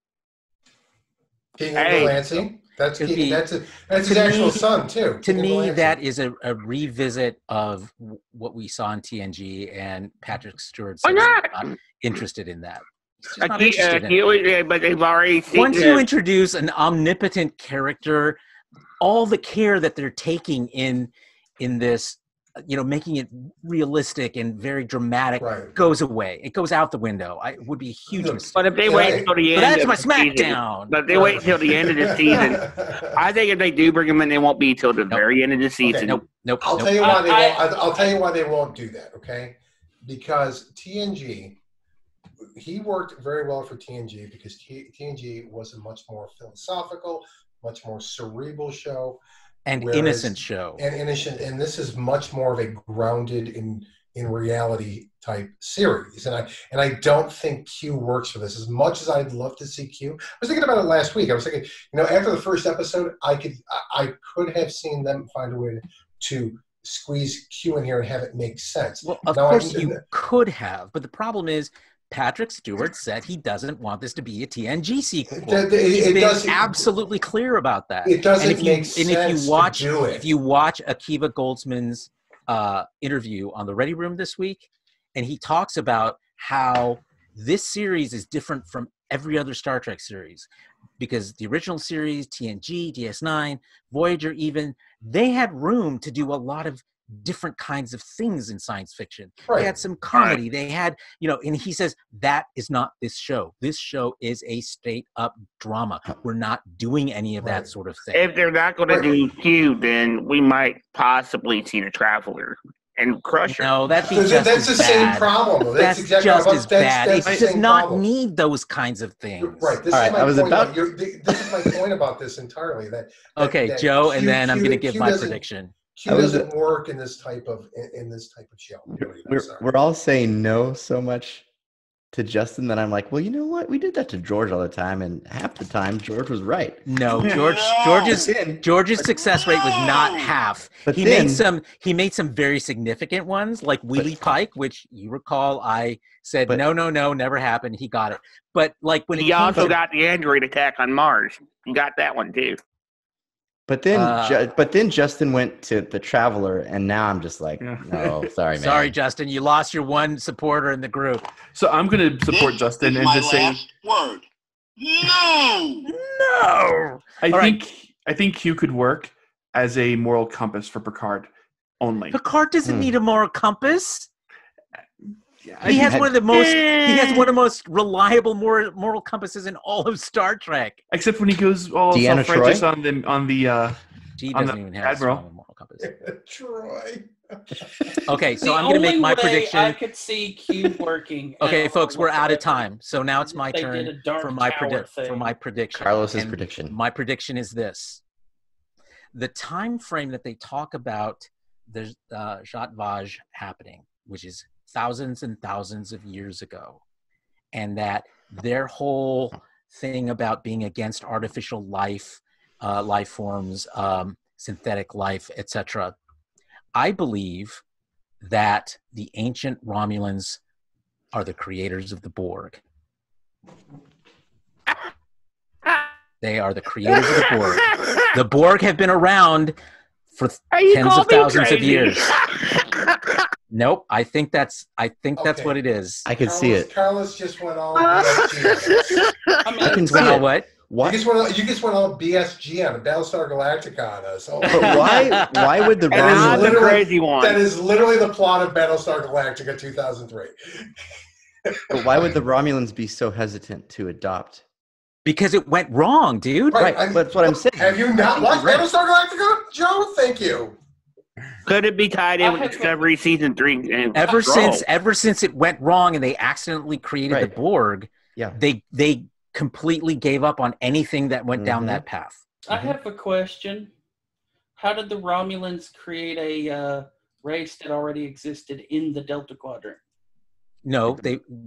King
Hey.
Delancey. That's
Could
King,
be-
that's his
to
actual
me-
son too.
To
King
me,
Delancey.
that is a revisit of what we saw in TNG, and Patrick Stewart
why
said he's
not?
not interested in that. He's just not interested in it.
But they've already seen
Once you introduce an omnipotent character, all the care that they're taking in this, making it realistic and very dramatic,
Right.
goes away. It goes out the window. It would be a huge
Look,
mistake.
But if they
Yeah,
wait until the
But
end,
that's
of
my
the season,
SmackDown.
but if they wait until the end of the season, I think if they do bring them in, they won't be till the very end of the season.
Nope.
I'll tell you why they won't. I'll tell you why they won't do that. Okay, because TNG, he worked very well for TNG because TNG was a much more philosophical, much more cerebral show,
And
whereas-
innocent show.
and innocent. And this is much more of a grounded in reality type series. And I don't think Q works for this as much as I'd love to see Q. I was thinking about it last week. I was thinking, after the first episode, I could have seen them find a way to squeeze Q in here and have it make sense.
Well, of
Now,
course you could have, but the problem is Patrick Stewart said he doesn't want this to be a TNG sequel. He's been absolutely clear about that.
It doesn't
And if you-
make
and
sense
if you watch,
to do it.
If you watch Akiva Goldsman's interview on the Ready Room this week, and he talks about how this series is different from every other Star Trek series, because the original series, TNG, DS9, Voyager even, they had room to do a lot of different kinds of things in science fiction.
Right.
They had some comedy. They had, and he says that is not this show. This show is a straight up drama. We're not doing any of that
Right.
sort of thing.
If they're not going to
Right.
do Q, then we might possibly see the Traveler and Crusher.
No, that'd be just
That's
as
the same
bad.
problem. though.
That's
exactly
just
that's-
as bad.
that's
It
the
does
same
not
problem.
need those kinds of things.
Right. This
All
is
right,
my
I was
point
about-
this is my point about this entirely. That
Okay,
that
Joe, and
Q-
then I'm
Q-
going to give
Q
my
doesn't-
prediction.
Q
I was-
doesn't work in this type of show. Period. I'm sorry.
We're all saying no so much to Justin that I'm like, well, you know what? We did that to George all the time, and half the time George was right.
No,
No.
George's success rate was not half.
But
He
then-
made some very significant ones, like Wheelie Pike, which you recall I said
But-
no, never happened. He got it, but like when
He
came
also
to-
got the android attack on Mars. He got that one too.
But then Justin went to the Traveler, and now I'm just like,
Yeah.
no, sorry, man.
Sorry, Justin, you lost your one supporter in the group.
So I'm going to support
This
Justin
is
and
my
just say
last word. No.
No.
I
All right.
think Q could work as a moral compass for Picard only.
Picard doesn't need a moral compass.
I
He has
had-
one of the most. He has one of the most reliable moral compasses in all of Star Trek.
except when he goes all
Deanna
self-righteous
Troi?
on the
She
On
doesn't
the
even have a
Admiral.
strong moral compass.
Troy.
Okay, so
The
I'm going to make
only
my
way
prediction.
I could see Q working.
Okay,
at
folks,
all
we're out of
whatsoever
time. So now it's my
if they did
turn
a Dark
for my
Tower thing.
prediction.
Carlos's
And
prediction.
My prediction is this: the time frame that they talk about the Zhat Vash happening, which is thousands and thousands of years ago, and that their whole thing about being against artificial life, life forms, synthetic life, etc. I believe that the ancient Romulans are the creators of the Borg. They are the creators of the Borg. The Borg have been around for tens of thousands of years. Nope, I think that's
Okay.
what it is.
I can see it.
Carlos just went all.
I mean,
I can see
Well,
it.
what?
Why?
You just went all BSG on Battlestar Galactica on us. Oh,
But why would the
And I'm the
Romulans?
crazy one.
that is literally the plot of Battlestar Galactica 2003.
But why would the Romulans be so hesitant to adopt?
Because it went wrong, dude.
Right.
Right, that's what I'm saying.
Have you not watched
Right.
Battlestar Galactica, Joe? Thank you.
Could it be tied in with
I have-
Discovery season 3? And
Ever
Control?
since it went wrong and they accidentally created the
Right.
Borg,
Yeah.
they completely gave up on anything that went down
Mhm.
that path.
I have a question. How did the Romulans create a race that already existed in the Delta Quadrant?
No,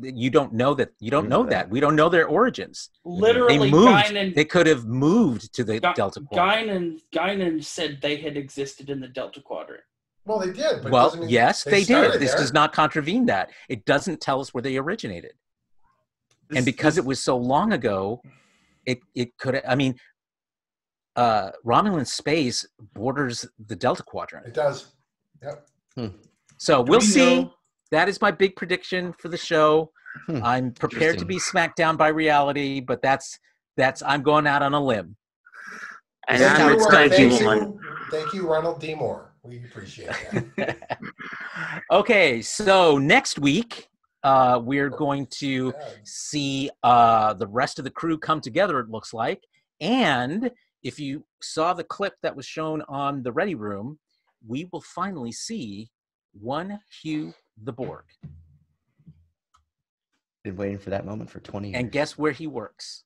you don't know that. You don't know that. We don't know their origins.
Literally,
They moved.
Guinan,
They could have moved to the Delta Quadrant.
Guinan said they had existed in the Delta Quadrant.
Well, they did. But
Well,
doesn't mean
yes, they
started
did. This
there.
does not contravene that. It doesn't tell us where they originated. And because it was so long ago, it could. I mean, Romulan space borders the Delta Quadrant.
It does. Yep.
So we'll
we
see.
know-
That is my big prediction for the show. I'm prepared to be smacked down by reality, but that's I'm going out on a limb.
And
That's how
I'm
it's
the
done.
crazy one.
Thank you, Ronald D. Moore. We appreciate that.
Okay, so next week we're going to see the rest of the crew come together, it looks like. And if you saw the clip that was shown on the Ready Room, we will finally see one Hugh the Borg.
Been waiting for that moment for 20 years.
And guess where he works?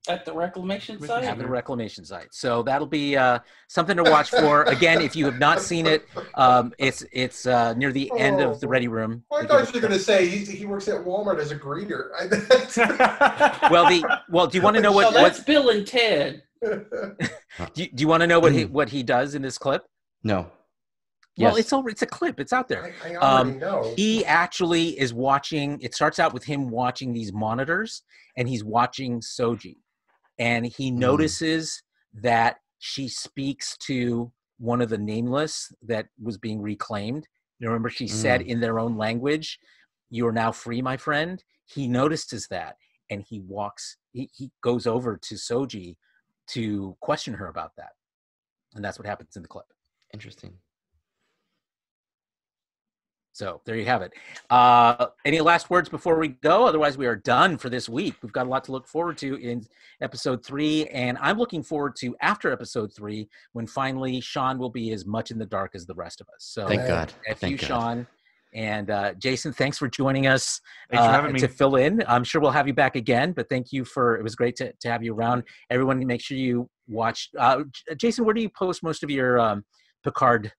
At the reclamation
With
site?
At the reclamation site. So that'll be something to watch for. Again, if you have not seen it, it's near the end of the Ready Room.
Well, I thought you were going to say he works at Walmart as a greeter.
Well, do you want to know
So that's Bill and Ted.
do you want to know what he does in this clip?
No.
Well,
Yes.
it's a clip. It's out there.
I already know.
He actually is watching. It starts out with him watching these monitors, and he's watching Soji, and he notices that she speaks to one of the nameless that was being reclaimed. You remember she said in their own language, "You are now free, my friend." He notices that, and he walks. He goes over to Soji to question her about that, and that's what happens in the clip.
Interesting.
So there you have it. Any last words before we go? Otherwise, we are done for this week. We've got a lot to look forward to in episode 3, and I'm looking forward to after episode 3 when finally Sean will be as much in the dark as the rest of us. So
Thank God.
F you,
Thank God.
Sean. And Jason, thanks for joining us
Thanks for having me.
to fill in. I'm sure we'll have you back again, but thank you it was great to have you around. Everyone, make sure you watch. Jason, where do you post most of your Picard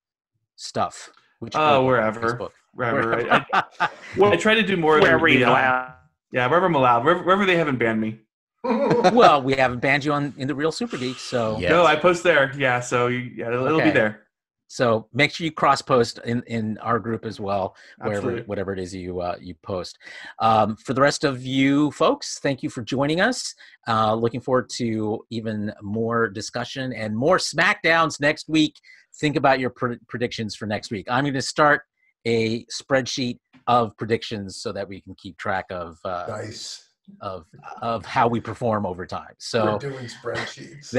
stuff?
Wherever.
Facebook.
Wherever. I try to do more of
Wherever
the,
you allow.
yeah, wherever I'm allowed. Wherever they haven't banned me.
Well, we haven't banned you in the Real Super Geeks, so
Yeah.
No, I post there. Yeah, so it'll be
Okay.
there.
So make sure you cross post in our group as well,
Absolutely.
whatever it is you post. For the rest of you folks, thank you for joining us. Looking forward to even more discussion and more Smackdowns next week. Think about your predictions for next week. I'm going to start a spreadsheet of predictions so that we can keep track of
Nice.
of how we perform over time. So
We're doing spreadsheets.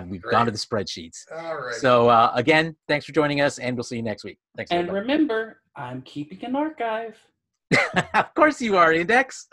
we've gone to the spreadsheets.
All right.
So again, thanks for joining us, and we'll see you next week. Thanks,
And
everybody.
remember, I'm keeping an archive.
Of course you are, Index.